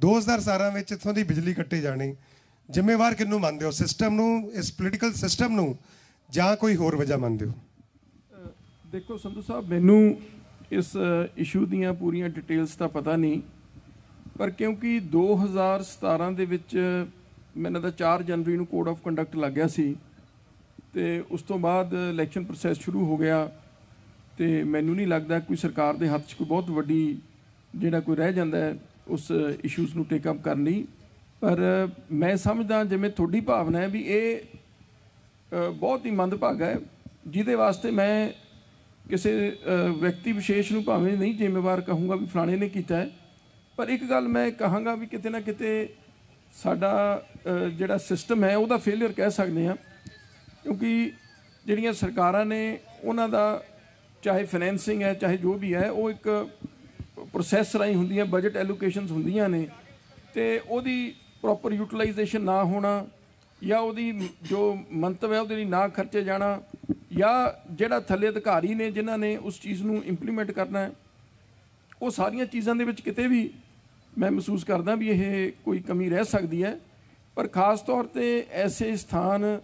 2017 ਵਿੱਚ ਇੱਥੋਂ ਦੀ ਬਿਜਲੀ ਕੱਟੀ ਜਾਣੀ, ਜ਼ਿੰਮੇਵਾਰ ਕਿਹਨੂੰ ਮੰਨਦੇ ਹੋ? ਸਿਸਟਮ ਨੂੰ, ਇਸ ਪੋਲੀਟੀਕਲ ਸਿਸਟਮ ਨੂੰ, ਜਾਂ ਕੋਈ ਹੋਰ ਵਜ੍ਹਾ ਮੰਨਦੇ ਹੋ? ਦੇਖੋ ਸੰਧੂ ਸਾਹਿਬ, ਮੈਨੂੰ ਇਸ ਇਸ਼ੂ ਦੀਆਂ ਪੂਰੀਆਂ ਡਿਟੇਲਸ ਤਾਂ ਪਤਾ ਨਹੀਂ, ਪਰ ਕਿਉਂਕਿ 2017 ਦੇ ਵਿੱਚ ਮੈਨੂੰ ਤਾਂ 4 ਜਨਵਰੀ ਨੂੰ ਕੋਡ ਆਫ ਕੰਡਕਟ ਲੱਗ ਗਿਆ ਸੀ ਅਤੇ ਉਸ ਤੋਂ ਬਾਅਦ ਇਲੈਕਸ਼ਨ ਪ੍ਰੋਸੈਸ ਸ਼ੁਰੂ ਹੋ ਗਿਆ, ਅਤੇ ਮੈਨੂੰ ਨਹੀਂ ਲੱਗਦਾ ਕੋਈ ਸਰਕਾਰ ਦੇ ਹੱਥ 'ਚ ਕੋਈ ਬਹੁਤ ਵੱਡੀ ਜਿਹੜਾ ਕੋਈ ਰਹਿ ਜਾਂਦਾ ਹੈ ਉਸ ਇਸ਼ੂਜ਼ ਨੂੰ ਟੇਕ ਅਪ ਕਰਨ ਲਈ। ਪਰ ਮੈਂ ਸਮਝਦਾ ਜਿਵੇਂ ਤੁਹਾਡੀ ਭਾਵਨਾ ਹੈ ਵੀ ਇਹ ਬਹੁਤ ਹੀ ਮੰਦਭਾਗਾ ਹੈ, ਜਿਹਦੇ ਵਾਸਤੇ ਮੈਂ ਕਿਸੇ ਵਿਅਕਤੀ ਵਿਸ਼ੇਸ਼ ਨੂੰ ਭਾਵੇਂ ਨਹੀਂ ਜ਼ਿੰਮੇਵਾਰ ਕਹੂੰਗਾ ਵੀ ਫਲਾਣੇ ਨੇ ਕੀਤਾ ਹੈ, ਪਰ ਇੱਕ ਗੱਲ ਮੈਂ ਕਹਾਂਗਾ ਵੀ ਕਿਤੇ ਨਾ ਕਿਤੇ ਸਾਡਾ ਜਿਹੜਾ ਸਿਸਟਮ ਹੈ ਉਹਦਾ ਫੇਲੀਅਰ ਕਹਿ ਸਕਦੇ ਹਾਂ, ਕਿਉਂਕਿ ਜਿਹੜੀਆਂ ਸਰਕਾਰਾਂ ਨੇ ਉਹਨਾਂ ਦਾ ਚਾਹੇ ਫਾਈਨੈਂਸਿੰਗ ਹੈ ਚਾਹੇ ਜੋ ਵੀ ਹੈ ਉਹ ਇੱਕ ਪ੍ਰੋਸੈਸ ਰਾਹੀਂ ਹੁੰਦੀਆਂ, ਬਜਟ ਐਲੋਕੇਸ਼ਨਸ ਹੁੰਦੀਆਂ ਨੇ, ਅਤੇ ਉਹਦੀ ਪ੍ਰੋਪਰ ਯੂਟੀਲਾਈਜੇਸ਼ਨ ਨਾ ਹੋਣਾ ਜਾਂ ਉਹਦੀ ਜੋ ਮੰਤਵ ਹੈ ਉਹਦੇ ਲਈ ਨਾ ਖਰਚੇ ਜਾਣਾ, ਜਾਂ ਜਿਹੜਾ ਥੱਲੇ ਅਧਿਕਾਰੀ ਨੇ ਜਿਨ੍ਹਾਂ ਨੇ ਉਸ ਚੀਜ਼ ਨੂੰ ਇੰਪਲੀਮੈਂਟ ਕਰਨਾ ਹੈ, ਉਹ ਸਾਰੀਆਂ ਚੀਜ਼ਾਂ ਦੇ ਵਿੱਚ ਕਿਤੇ ਵੀ ਮੈਂ ਮਹਿਸੂਸ ਕਰਦਾ ਵੀ ਇਹ ਕੋਈ ਕਮੀ ਰਹਿ ਸਕਦੀ ਹੈ। ਪਰ ਖ਼ਾਸ ਤੌਰ 'ਤੇ ਐਸੇ ਸਥਾਨ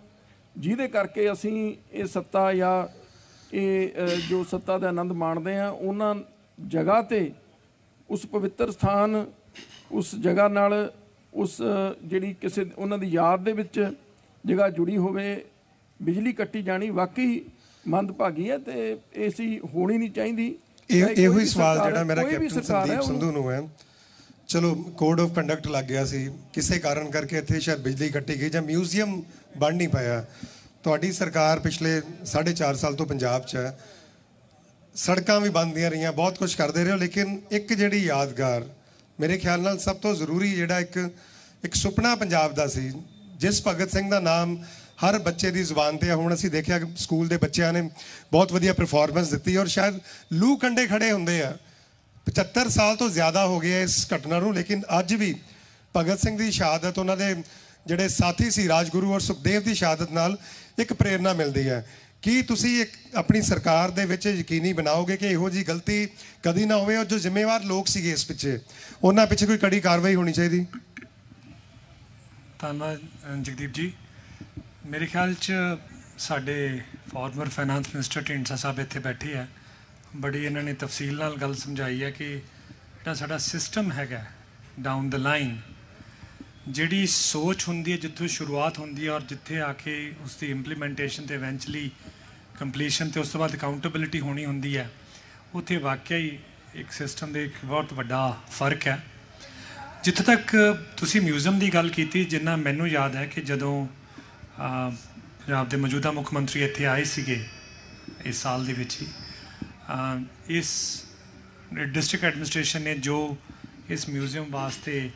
ਜਿਹਦੇ ਕਰਕੇ ਅਸੀਂ ਇਹ ਸੱਤਾ ਜਾਂ ਇਹ ਜੋ ਸੱਤਾ ਦਾ ਆਨੰਦ ਮਾਣਦੇ ਹਾਂ, ਉਹਨਾਂ ਜਗ੍ਹਾ 'ਤੇ ਉਸ ਪਵਿੱਤਰ ਸਥਾਨ, ਉਸ ਜਗ੍ਹਾ ਨਾਲ ਉਸ ਜਿਹੜੀ ਕਿਸੇ ਉਹਨਾਂ ਦੀ ਯਾਦ ਦੇ ਵਿੱਚ ਜਗ੍ਹਾ ਜੁੜੀ ਹੋਵੇ, ਬਿਜਲੀ ਕੱਟੀ ਜਾਣੀ ਵਾਕਈ ਮੰਦਭਾਗੀ ਹੈ ਅਤੇ ਐਸੀ ਹੋਣੀ ਨਹੀਂ ਚਾਹੀਦੀ। ਇਹੋ ਹੀ ਸਵਾਲ ਜਿਹੜਾ ਮੇਰਾ ਕੈਪਟਨ ਸੰਦੀਪ ਸੰਧੂ ਨੂੰ ਹੈ। ਚਲੋ ਕੋਡ ਆਫ ਕੰਡਕਟ ਲੱਗ ਗਿਆ ਸੀ, ਕਿਸੇ ਕਾਰਨ ਕਰਕੇ ਇੱਥੇ ਸ਼ਾਇਦ ਬਿਜਲੀ ਕੱਟੀ ਗਈ ਜਾਂ ਮਿਊਜ਼ੀਅਮ ਬਣ ਨਹੀਂ ਪਾਇਆ। ਤੁਹਾਡੀ ਸਰਕਾਰ ਪਿਛਲੇ 4.5 ਸਾਲ ਤੋਂ ਪੰਜਾਬ 'ਚ ਹੈ, ਸੜਕਾਂ ਵੀ ਬਣਦੀਆਂ ਰਹੀਆਂ, ਬਹੁਤ ਕੁਝ ਕਰਦੇ ਰਹੇ ਹੋ, ਲੇਕਿਨ ਇੱਕ ਜਿਹੜੀ ਯਾਦਗਾਰ ਮੇਰੇ ਖਿਆਲ ਨਾਲ ਸਭ ਤੋਂ ਜ਼ਰੂਰੀ ਜਿਹੜਾ ਇੱਕ ਸੁਪਨਾ ਪੰਜਾਬ ਦਾ ਸੀ, ਜਿਸ ਭਗਤ ਸਿੰਘ ਦਾ ਨਾਮ ਹਰ ਬੱਚੇ ਦੀ ਜ਼ੁਬਾਨ 'ਤੇ ਹੈ। ਹੁਣ ਅਸੀਂ ਦੇਖਿਆ ਸਕੂਲ ਦੇ ਬੱਚਿਆਂ ਨੇ ਬਹੁਤ ਵਧੀਆ ਪਰਫਾਰਮੈਂਸ ਦਿੱਤੀ ਔਰ ਸ਼ਾਇਦ ਲੂ ਕੰਢੇ ਖੜੇ ਹੁੰਦੇ ਆ। 75 ਸਾਲ ਤੋਂ ਜ਼ਿਆਦਾ ਹੋ ਗਏ ਇਸ ਘਟਨਾ ਨੂੰ, ਲੇਕਿਨ ਅੱਜ ਵੀ ਭਗਤ ਸਿੰਘ ਦੀ ਸ਼ਹਾਦਤ, ਉਹਨਾਂ ਦੇ ਜਿਹੜੇ ਸਾਥੀ ਸੀ ਰਾਜਗੁਰੂ ਔਰ ਸੁਖਦੇਵ ਦੀ ਸ਼ਹਾਦਤ ਨਾਲ ਇੱਕ ਪ੍ਰੇਰਨਾ ਮਿਲਦੀ ਹੈ। ਕੀ ਤੁਸੀਂ ਇੱਕ ਆਪਣੀ ਸਰਕਾਰ ਦੇ ਵਿੱਚ ਯਕੀਨੀ ਬਣਾਓਗੇ ਕਿ ਇਹੋ ਜਿਹੀ ਗਲਤੀ ਕਦੀ ਨਾ ਹੋਵੇ, ਔਰ ਜੋ ਜ਼ਿੰਮੇਵਾਰ ਲੋਕ ਸੀਗੇ ਇਸ ਪਿੱਛੇ, ਉਹਨਾਂ ਪਿੱਛੇ ਕੋਈ ਕੜੀ ਕਾਰਵਾਈ ਹੋਣੀ ਚਾਹੀਦੀ? ਧੰਨਵਾਦ ਜਗਦੀਪ ਜੀ। ਮੇਰੇ ਖਿਆਲ 'ਚ ਸਾਡੇ ਫਾਰਮਰ ਫਾਈਨਾਂਸ ਮਿਨਿਸਟਰ ਢੀਂਡਸਾ ਸਾਹਿਬ ਇੱਥੇ ਬੈਠੇ ਹੈ, ਬੜੀ ਇਹਨਾਂ ਨੇ ਤਫਸੀਲ ਨਾਲ ਗੱਲ ਸਮਝਾਈ ਹੈ ਕਿ ਜਿਹੜਾ ਸਾਡਾ ਸਿਸਟਮ ਹੈਗਾ ਡਾਊਨ ਦ ਲਾਈਨ, ਜਿਹੜੀ ਸੋਚ ਹੁੰਦੀ ਹੈ ਜਿੱਥੋਂ ਸ਼ੁਰੂਆਤ ਹੁੰਦੀ ਹੈ ਔਰ ਜਿੱਥੇ ਆ ਕੇ ਉਸ ਦੀ ਇੰਪਲੀਮੈਂਟੇਸ਼ਨ ਅਤੇ ਇਵੈਂਚੁਅਲੀ ਕੰਪਲੀਸ਼ਨ ਅਤੇ ਉਸ ਤੋਂ ਬਾਅਦ ਅਕਾਊਂਟੇਬਿਲਿਟੀ ਹੋਣੀ ਹੁੰਦੀ ਹੈ, ਉੱਥੇ ਵਾਕਿਆ ਹੀ ਇੱਕ ਸਿਸਟਮ ਦੇ ਇੱਕ ਬਹੁਤ ਵੱਡਾ ਫਰਕ ਹੈ। ਜਿੱਥੇ ਤੱਕ ਤੁਸੀਂ ਮਿਊਜ਼ੀਅਮ ਦੀ ਗੱਲ ਕੀਤੀ, ਜਿੰਨਾ ਮੈਨੂੰ ਯਾਦ ਹੈ ਕਿ ਜਦੋਂ ਪੰਜਾਬ ਦੇ ਮੌਜੂਦਾ ਮੁੱਖ ਮੰਤਰੀ ਇੱਥੇ ਆਏ ਸੀਗੇ ਇਸ ਸਾਲ ਦੇ ਵਿੱਚ ਹੀ, ਇਸ ਡਿਸਟ੍ਰਿਕਟ ਐਡਮਿਨਿਸਟ੍ਰੇਸ਼ਨ ਨੇ ਜੋ ਇਸ ਮਿਊਜ਼ੀਅਮ ਵਾਸਤੇ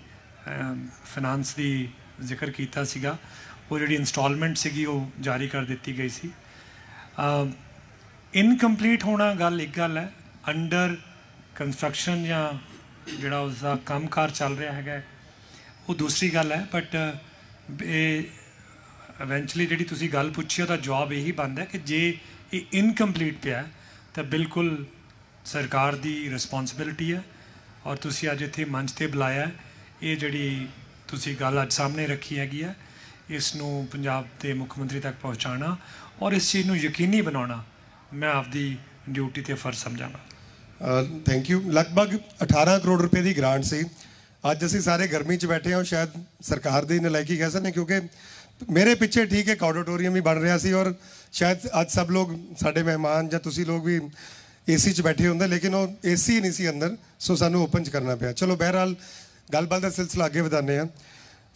ਫਾਈਨਾਂਸ ਦੀ ਜ਼ਿਕਰ ਕੀਤਾ ਸੀਗਾ, ਉਹ ਜਿਹੜੀ ਇੰਸਟਾਲਮੈਂਟ ਸੀਗੀ ਉਹ ਜਾਰੀ ਕਰ ਦਿੱਤੀ ਗਈ ਸੀ। ਇਨਕੰਪਲੀਟ ਹੋਣਾ ਗੱਲ ਇੱਕ ਗੱਲ ਹੈ, ਅੰਡਰ ਕੰਸਟਰਕਸ਼ਨ ਜਾਂ ਜਿਹੜਾ ਉਸਦਾ ਕੰਮਕਾਰ ਚੱਲ ਰਿਹਾ ਹੈਗਾ ਉਹ ਦੂਸਰੀ ਗੱਲ ਹੈ। ਬਟ ਇਹ ਇਵੈਂਚੁਅਲੀ ਜਿਹੜੀ ਤੁਸੀਂ ਗੱਲ ਪੁੱਛੀ ਉਹਦਾ ਜਵਾਬ ਇਹੀ ਬਣਦਾ ਕਿ ਜੇ ਇਹ ਇਨਕੰਪਲੀਟ ਪਿਆ ਤਾਂ ਬਿਲਕੁਲ ਸਰਕਾਰ ਦੀ ਰਿਸਪੋਂਸਿਬਿਲਿਟੀ ਹੈ, ਔਰ ਤੁਸੀਂ ਅੱਜ ਇੱਥੇ ਮੰਚ 'ਤੇ ਬੁਲਾਇਆ, ਇਹ ਜਿਹੜੀ ਤੁਸੀਂ ਗੱਲ ਅੱਜ ਸਾਹਮਣੇ ਰੱਖੀ ਹੈਗੀ ਹੈ, ਇਸ ਨੂੰ ਪੰਜਾਬ ਦੇ ਮੁੱਖ ਮੰਤਰੀ ਤੱਕ ਪਹੁੰਚਾਉਣਾ ਔਰ ਇਸ ਚੀਜ਼ ਨੂੰ ਯਕੀਨੀ ਬਣਾਉਣਾ ਮੈਂ ਆਪਦੀ ਡਿਊਟੀ 'ਤੇ ਫਰਜ਼ ਸਮਝਾਂਗਾ। Thank you. ਲਗਭਗ 18 ਕਰੋੜ ਰੁਪਏ ਦੀ ਗ੍ਰਾਂਟ ਸੀ। ਅੱਜ ਅਸੀਂ ਸਾਰੇ ਗਰਮੀ 'ਚ ਬੈਠੇ ਹਾਂ, ਸ਼ਾਇਦ ਸਰਕਾਰ ਦੀ ਨਲਾਇਕੀ ਕਹਿ ਸਕਦੇ, ਕਿਉਂਕਿ ਮੇਰੇ ਪਿੱਛੇ ਠੀਕ ਇੱਕ ਆਡੀਟੋਰੀਅਮ ਵੀ ਬਣ ਰਿਹਾ ਸੀ ਔਰ ਸ਼ਾਇਦ ਅੱਜ ਸਭ ਲੋਕ ਸਾਡੇ ਮਹਿਮਾਨ ਜਾਂ ਤੁਸੀਂ ਲੋਕ ਵੀ ਏਸੀ 'ਚ ਬੈਠੇ ਹੁੰਦੇ, ਲੇਕਿਨ ਉਹ ਏਸੀ ਨਹੀਂ ਸੀ ਅੰਦਰ, ਸੋ ਸਾਨੂੰ ਓਪਨ 'ਚ ਕਰਨਾ ਪਿਆ। ਚਲੋ ਬਹਿਰਹਾਲ ਗੱਲਬਾਤ ਦਾ ਸਿਲਸਿਲਾ ਅੱਗੇ ਵਧਾਉਂਦੇ ਹਾਂ।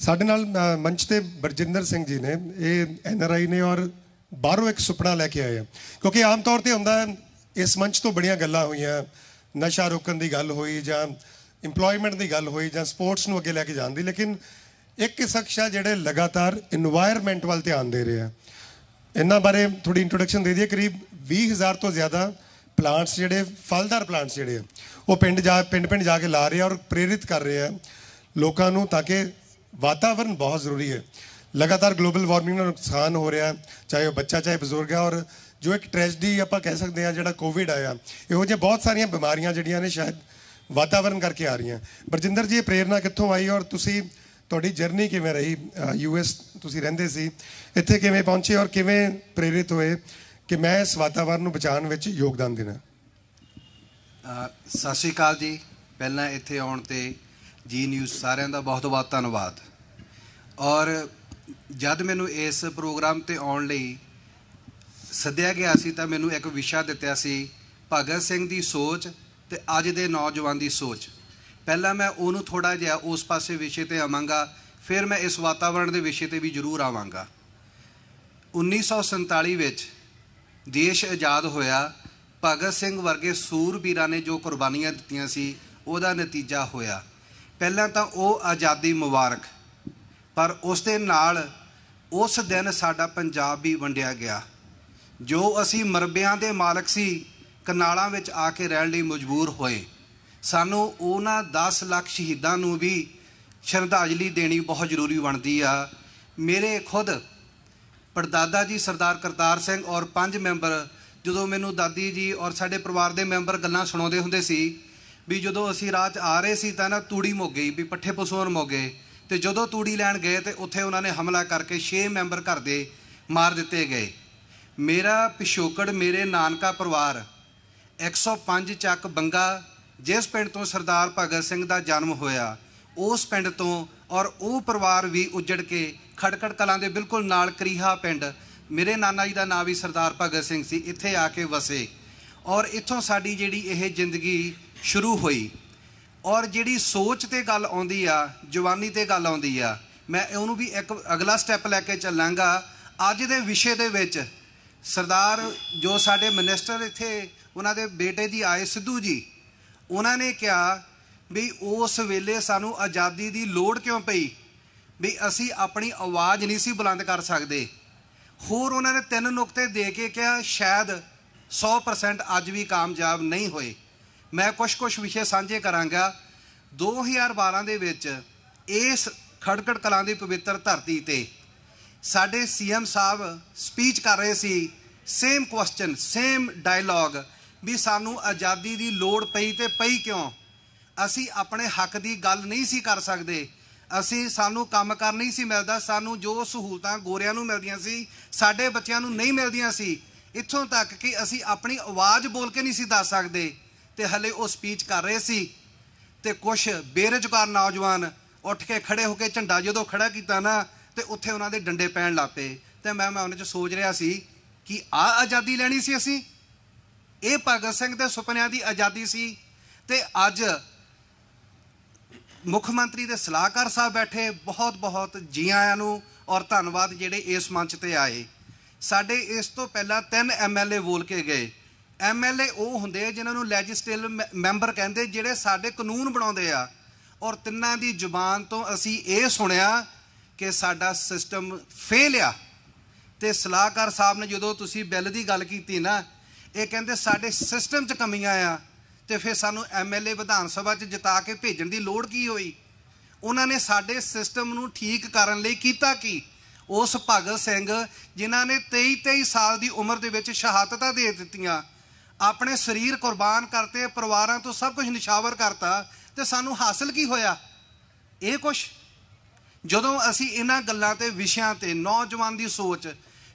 ਸਾਡੇ ਨਾਲ ਮੰਚ 'ਤੇ ਬਰਜਿੰਦਰ ਸਿੰਘ ਜੀ ਨੇ, ਇਹ NRI ਨੇ ਔਰ ਬਾਹਰੋਂ ਇੱਕ ਸੁਪਨਾ ਲੈ ਕੇ ਆਏ ਆ, ਕਿਉਂਕਿ ਆਮ ਤੌਰ 'ਤੇ ਹੁੰਦਾ ਇਸ ਮੰਚ ਤੋਂ ਬੜੀਆਂ ਗੱਲਾਂ ਹੋਈਆਂ, ਨਸ਼ਾ ਰੋਕਣ ਦੀ ਗੱਲ ਹੋਈ ਜਾਂ ਇੰਪਲੋਇਮੈਂਟ ਦੀ ਗੱਲ ਹੋਈ ਜਾਂ ਸਪੋਰਟਸ ਨੂੰ ਅੱਗੇ ਲੈ ਕੇ ਜਾਣ ਦੀ, ਲੇਕਿਨ ਇੱਕ ਸ਼ਖਸ ਆ ਜਿਹੜੇ ਲਗਾਤਾਰ ਇਨਵਾਇਰਮੈਂਟ ਵੱਲ ਧਿਆਨ ਦੇ ਰਹੇ ਆ। ਇਹਨਾਂ ਬਾਰੇ ਥੋੜੀ ਇੰਟਰੋਡਕਸ਼ਨ ਦੇ ਦਈਏ। ਕਰੀਬ 20,000 ਤੋਂ ਜ਼ਿਆਦਾ ਪਲਾਂਟਸ ਜਿਹੜੇ ਫਲਦਾਰ ਪਲਾਂਟਸ ਜਿਹੜੇ ਆ ਉਹ ਪਿੰਡ ਜਾ ਕੇ ਲਾ ਰਹੇ ਆ ਔਰ ਪ੍ਰੇਰਿਤ ਕਰ ਰਹੇ ਆ ਲੋਕਾਂ ਨੂੰ, ਤਾਂ ਕਿ ਵਾਤਾਵਰਨ ਬਹੁਤ ਜ਼ਰੂਰੀ ਹੈ। ਲਗਾਤਾਰ ਗਲੋਬਲ ਵਾਰਮਿੰਗ ਨਾਲ ਨੁਕਸਾਨ ਹੋ ਰਿਹਾ, ਚਾਹੇ ਉਹ ਬੱਚਾ ਚਾਹੇ ਬਜ਼ੁਰਗ ਹੈ, ਔਰ ਜੋ ਇੱਕ ਟ੍ਰੈਜਡੀ ਆਪਾਂ ਕਹਿ ਸਕਦੇ ਹਾਂ ਜਿਹੜਾ ਕੋਵਿਡ ਆਇਆ, ਇਹੋ ਜਿਹੀਆਂ ਬਹੁਤ ਸਾਰੀਆਂ ਬਿਮਾਰੀਆਂ ਜਿਹੜੀਆਂ ਨੇ ਸ਼ਾਇਦ ਵਾਤਾਵਰਨ ਕਰਕੇ ਆ ਰਹੀਆਂ। ਬਰਜਿੰਦਰ ਜੀ, ਇਹ ਪ੍ਰੇਰਨਾ ਕਿੱਥੋਂ ਆਈ ਔਰ ਤੁਸੀਂ ਤੁਹਾਡੀ ਜਰਨੀ ਕਿਵੇਂ ਰਹੀ? US ਤੁਸੀਂ ਰਹਿੰਦੇ ਸੀ, ਇੱਥੇ ਕਿਵੇਂ ਪਹੁੰਚੇ ਔਰ ਕਿਵੇਂ ਪ੍ਰੇਰਿਤ ਹੋਏ ਕਿ ਮੈਂ ਇਸ ਵਾਤਾਵਰਨ ਨੂੰ ਬਚਾਉਣ ਵਿੱਚ ਯੋਗਦਾਨ ਦੇਣਾ? ਸਤਿ ਸ਼੍ਰੀ ਅਕਾਲ ਜੀ। ਪਹਿਲਾਂ ਇੱਥੇ ਆਉਣ 'ਤੇ ਜੀ ਨਿਊਜ਼ ਸਾਰਿਆਂ ਦਾ ਬਹੁਤ ਬਹੁਤ ਧੰਨਵਾਦ। ਔਰ ਜਦ ਮੈਨੂੰ ਇਸ ਪ੍ਰੋਗਰਾਮ 'ਤੇ ਆਉਣ ਲਈ ਸੱਦਿਆ ਗਿਆ ਸੀ ਤਾਂ ਮੈਨੂੰ ਇੱਕ ਵਿਸ਼ਾ ਦਿੱਤਾ ਸੀ, ਭਗਤ ਸਿੰਘ ਦੀ ਸੋਚ ਅਤੇ ਅੱਜ ਦੇ ਨੌਜਵਾਨ ਦੀ ਸੋਚ। ਪਹਿਲਾਂ ਮੈਂ ਉਹਨੂੰ ਥੋੜ੍ਹਾ ਜਿਹਾ ਉਸ ਪਾਸੇ ਵਿਸ਼ੇ 'ਤੇ ਆਵਾਂਗਾ, ਫਿਰ ਮੈਂ ਇਸ ਵਾਤਾਵਰਣ ਦੇ ਵਿਸ਼ੇ 'ਤੇ ਵੀ ਜ਼ਰੂਰ ਆਵਾਂਗਾ। 1947 ਵਿੱਚ ਦੇਸ਼ ਆਜ਼ਾਦ ਹੋਇਆ। ਭਗਤ ਸਿੰਘ ਵਰਗੇ ਸੂਰਬੀਰਾਂ ਨੇ ਜੋ ਕੁਰਬਾਨੀਆਂ ਦਿੱਤੀਆਂ ਸੀ ਉਹਦਾ ਨਤੀਜਾ ਹੋਇਆ। ਪਹਿਲਾਂ ਤਾਂ ਉਹ ਆਜ਼ਾਦੀ ਮੁਬਾਰਕ, ਪਰ ਉਸ ਦੇ ਨਾਲ ਉਸ ਦਿਨ ਸਾਡਾ ਪੰਜਾਬ ਵੀ ਵੰਡਿਆ ਗਿਆ। ਜੋ ਅਸੀਂ ਮਰਬਿਆਂ ਦੇ ਮਾਲਕ ਸੀ, ਕਨਾਲਾਂ ਵਿੱਚ ਆ ਕੇ ਰਹਿਣ ਲਈ ਮਜਬੂਰ ਹੋਏ। ਸਾਨੂੰ ਉਹਨਾਂ 10 ਲੱਖ ਸ਼ਹੀਦਾਂ ਨੂੰ ਵੀ ਸ਼ਰਧਾਂਜਲੀ ਦੇਣੀ ਬਹੁਤ ਜ਼ਰੂਰੀ ਬਣਦੀ ਆ। ਮੇਰੇ ਖੁਦ ਪੜਦਾਦਾ ਜੀ ਸਰਦਾਰ ਕਰਤਾਰ ਸਿੰਘ ਔਰ 5 ਮੈਂਬਰ, ਜਦੋਂ ਮੈਨੂੰ ਦਾਦੀ ਜੀ ਔਰ ਸਾਡੇ ਪਰਿਵਾਰ ਦੇ ਮੈਂਬਰ ਗੱਲਾਂ ਸੁਣਾਉਂਦੇ ਹੁੰਦੇ ਸੀ ਵੀ ਜਦੋਂ ਅਸੀਂ ਰਾਹ 'ਚ ਆ ਰਹੇ ਸੀ ਤਾਂ ਨਾ ਤੂੜੀ ਮੁੱਕ ਗਈ, ਵੀ ਪੱਠੇ ਪਸ਼ੂਆਂ ਮੁੱਕ ਗਏ, ਅਤੇ ਜਦੋਂ ਤੂੜੀ ਲੈਣ ਗਏ ਤਾਂ ਉੱਥੇ ਉਹਨਾਂ ਨੇ ਹਮਲਾ ਕਰਕੇ 6 ਮੈਂਬਰ ਘਰ ਦੇ ਮਾਰ ਦਿੱਤੇ ਗਏ। ਮੇਰਾ ਪਿਛੋਕੜ, ਮੇਰੇ ਨਾਨਕਾ ਪਰਿਵਾਰ 105 ਚੱਕ ਬੰਗਾ, ਜਿਸ ਪਿੰਡ ਤੋਂ ਸਰਦਾਰ ਭਗਤ ਸਿੰਘ ਦਾ ਜਨਮ ਹੋਇਆ, ਉਸ ਪਿੰਡ ਤੋਂ, ਔਰ ਉਹ ਪਰਿਵਾਰ ਵੀ ਉੱਜੜ ਕੇ ਖਟਕੜ ਕਲਾਂ ਦੇ ਬਿਲਕੁਲ ਨਾਲ ਕਰੀਹਾ ਪਿੰਡ, ਮੇਰੇ ਨਾਨਾ ਜੀ ਦਾ ਨਾਂ ਵੀ ਸਰਦਾਰ ਭਗਤ ਸਿੰਘ ਸੀ, ਇੱਥੇ ਆ ਕੇ ਵਸੇ। ਔਰ ਇੱਥੋਂ ਸਾਡੀ ਜਿਹੜੀ ਇਹ ਜ਼ਿੰਦਗੀ ਸ਼ੁਰੂ ਹੋਈ। ਔਰ ਜਿਹੜੀ ਸੋਚ 'ਤੇ ਗੱਲ ਆਉਂਦੀ ਆ, ਜਵਾਨੀ 'ਤੇ ਗੱਲ ਆਉਂਦੀ ਆ, ਮੈਂ ਉਹਨੂੰ ਵੀ ਇੱਕ ਅਗਲਾ ਸਟੈਪ ਲੈ ਕੇ ਚੱਲਾਂਗਾ। ਅੱਜ ਦੇ ਵਿਸ਼ੇ ਦੇ ਵਿੱਚ ਸਰਦਾਰ ਜੋ ਸਾਡੇ ਮਿਨਿਸਟਰ ਇੱਥੇ ਉਹਨਾਂ ਦੇ ਬੇਟੇ ਜੀ ਆਏ, ਸਿੱਧੂ ਜੀ, ਉਹਨਾਂ ਨੇ ਕਿਹਾ ਵੀ ਉਸ ਵੇਲੇ ਸਾਨੂੰ ਆਜ਼ਾਦੀ ਦੀ ਲੋੜ ਕਿਉਂ ਪਈ, ਵੀ ਅਸੀਂ ਆਪਣੀ ਆਵਾਜ਼ ਨਹੀਂ ਸੀ ਬੁਲੰਦ ਕਰ ਸਕਦੇ। ਹੋਰ ਉਹਨਾਂ ਨੇ 3 ਨੁਕਤੇ ਦੇ ਕੇ ਕਿਹਾ ਸ਼ਾਇਦ 100% ਅੱਜ ਵੀ ਕਾਮਯਾਬ ਨਹੀਂ ਹੋਏ। ਮੈਂ ਕੁਛ ਵਿਸ਼ੇ ਸਾਂਝੇ ਕਰਾਂਗਾ। 2012 ਦੇ ਵਿੱਚ ਇਸ ਖਟਕੜ ਕਲਾਂ ਦੀ ਪਵਿੱਤਰ ਧਰਤੀ 'ਤੇ ਸਾਡੇ CM ਸਾਹਿਬ ਸਪੀਚ ਕਰ ਰਹੇ ਸੀ, ਸੇਮ ਕੁਐਸਚਨ, ਸੇਮ ਡਾਇਲੌਗ, ਵੀ ਸਾਨੂੰ ਆਜ਼ਾਦੀ ਦੀ ਲੋੜ ਪਈ ਤੇ ਪਈ ਕਿਉਂ? ਅਸੀਂ ਆਪਣੇ ਹੱਕ ਦੀ ਗੱਲ ਨਹੀਂ ਸੀ ਕਰ ਸਕਦੇ, ਸਾਨੂੰ ਕੰਮ ਕਰ ਨਹੀਂ ਸੀ ਮਿਲਦਾ, ਸਾਨੂੰ ਜੋ ਸਹੂਲਤਾਂ ਗੋਰਿਆਂ ਨੂੰ ਮਿਲਦੀਆਂ ਸੀ ਸਾਡੇ ਬੱਚਿਆਂ ਨੂੰ ਨਹੀਂ ਮਿਲਦੀਆਂ ਸੀ, ਇੱਥੋਂ ਤੱਕ ਕਿ ਅਸੀਂ ਆਪਣੀ ਆਵਾਜ਼ ਬੋਲ ਕੇ ਨਹੀਂ ਸੀ ਦੱਸ ਸਕਦੇ। ਅਤੇ ਹਲੇ ਉਹ ਸਪੀਚ ਕਰ ਰਹੇ ਸੀ ਅਤੇ ਕੁਛ ਬੇਰੁਜ਼ਗਾਰ ਨੌਜਵਾਨ ਉੱਠ ਕੇ ਖੜ੍ਹੇ ਹੋ ਕੇ ਝੰਡਾ ਜਦੋਂ ਖੜ੍ਹਾ ਕੀਤਾ ਨਾ, ਅਤੇ ਉੱਥੇ ਉਹਨਾਂ ਦੇ ਡੰਡੇ ਪੈਣ ਲੱਗ ਪਏ। ਅਤੇ ਮੈਂ ਉਹਨਾਂ 'ਚ ਸੋਚ ਰਿਹਾ ਸੀ ਕਿ ਆਹ ਆਜ਼ਾਦੀ ਲੈਣੀ ਸੀ ਅਸੀਂ? ਇਹ ਭਗਤ ਸਿੰਘ ਦੇ ਸੁਪਨਿਆਂ ਦੀ ਆਜ਼ਾਦੀ ਸੀ। ਅਤੇ ਅੱਜ ਮੁੱਖ ਮੰਤਰੀ ਦੇ ਸਲਾਹਕਾਰ ਸਾਹਿਬ ਬੈਠੇ, ਬਹੁਤ ਜੀ ਆਇਆਂ ਨੂੰ ਔਰ ਧੰਨਵਾਦ ਜਿਹੜੇ ਇਸ ਮੰਚ 'ਤੇ ਆਏ। ਸਾਡੇ ਇਸ ਤੋਂ ਪਹਿਲਾਂ 3 MLA ਬੋਲ ਕੇ ਗਏ। MLA ਉਹ ਹੁੰਦੇ ਆ ਜਿਨ੍ਹਾਂ ਨੂੰ ਲੈਜਿਸਲੇਟਿਵ ਮੈਂਬਰ ਕਹਿੰਦੇ, ਜਿਹੜੇ ਸਾਡੇ ਕਾਨੂੰਨ ਬਣਾਉਂਦੇ ਆ। ਔਰ ਤਿੰਨਾਂ ਦੀ ਜ਼ੁਬਾਨ ਤੋਂ ਅਸੀਂ ਇਹ ਸੁਣਿਆ ਕਿ ਸਾਡਾ ਸਿਸਟਮ ਫੇਲ ਆ। ਅਤੇ ਸਲਾਹਕਾਰ ਸਾਹਿਬ ਨੇ ਜਦੋਂ ਤੁਸੀਂ ਬਿੱਲ ਦੀ ਗੱਲ ਕੀਤੀ ਨਾ, ਇਹ ਕਹਿੰਦੇ ਸਾਡੇ ਸਿਸਟਮ 'ਚ ਕਮੀਆਂ ਆ, ਅਤੇ ਫਿਰ ਸਾਨੂੰ MLA ਵਿਧਾਨ ਸਭਾ 'ਚ ਜਿਤਾ ਕੇ ਭੇਜਣ ਦੀ ਲੋੜ ਕੀ ਹੋਈ? ਉਹਨਾਂ ਨੇ ਸਾਡੇ ਸਿਸਟਮ ਨੂੰ ਠੀਕ ਕਰਨ ਲਈ ਕੀਤਾ ਕੀ? ਉਸ ਭਗਤ ਸਿੰਘ ਜਿਨ੍ਹਾਂ ਨੇ 23 ਸਾਲ ਦੀ ਉਮਰ ਦੇ ਵਿੱਚ ਸ਼ਹਾਦਤਾਂ ਦੇ ਦਿੱਤੀਆਂ, ਆਪਣੇ ਸਰੀਰ ਕੁਰਬਾਨ ਕਰਤੇ, ਪਰਿਵਾਰਾਂ ਤੋਂ ਸਭ ਕੁਝ ਨਿਸ਼ਾਵਰ ਕਰਤਾ, ਅਤੇ ਸਾਨੂੰ ਹਾਸਲ ਕੀ ਹੋਇਆ? ਇਹ ਕੁਛ। ਜਦੋਂ ਅਸੀਂ ਇਹਨਾਂ ਗੱਲਾਂ 'ਤੇ, ਵਿਸ਼ਿਆਂ 'ਤੇ, ਨੌਜਵਾਨ ਦੀ ਸੋਚ,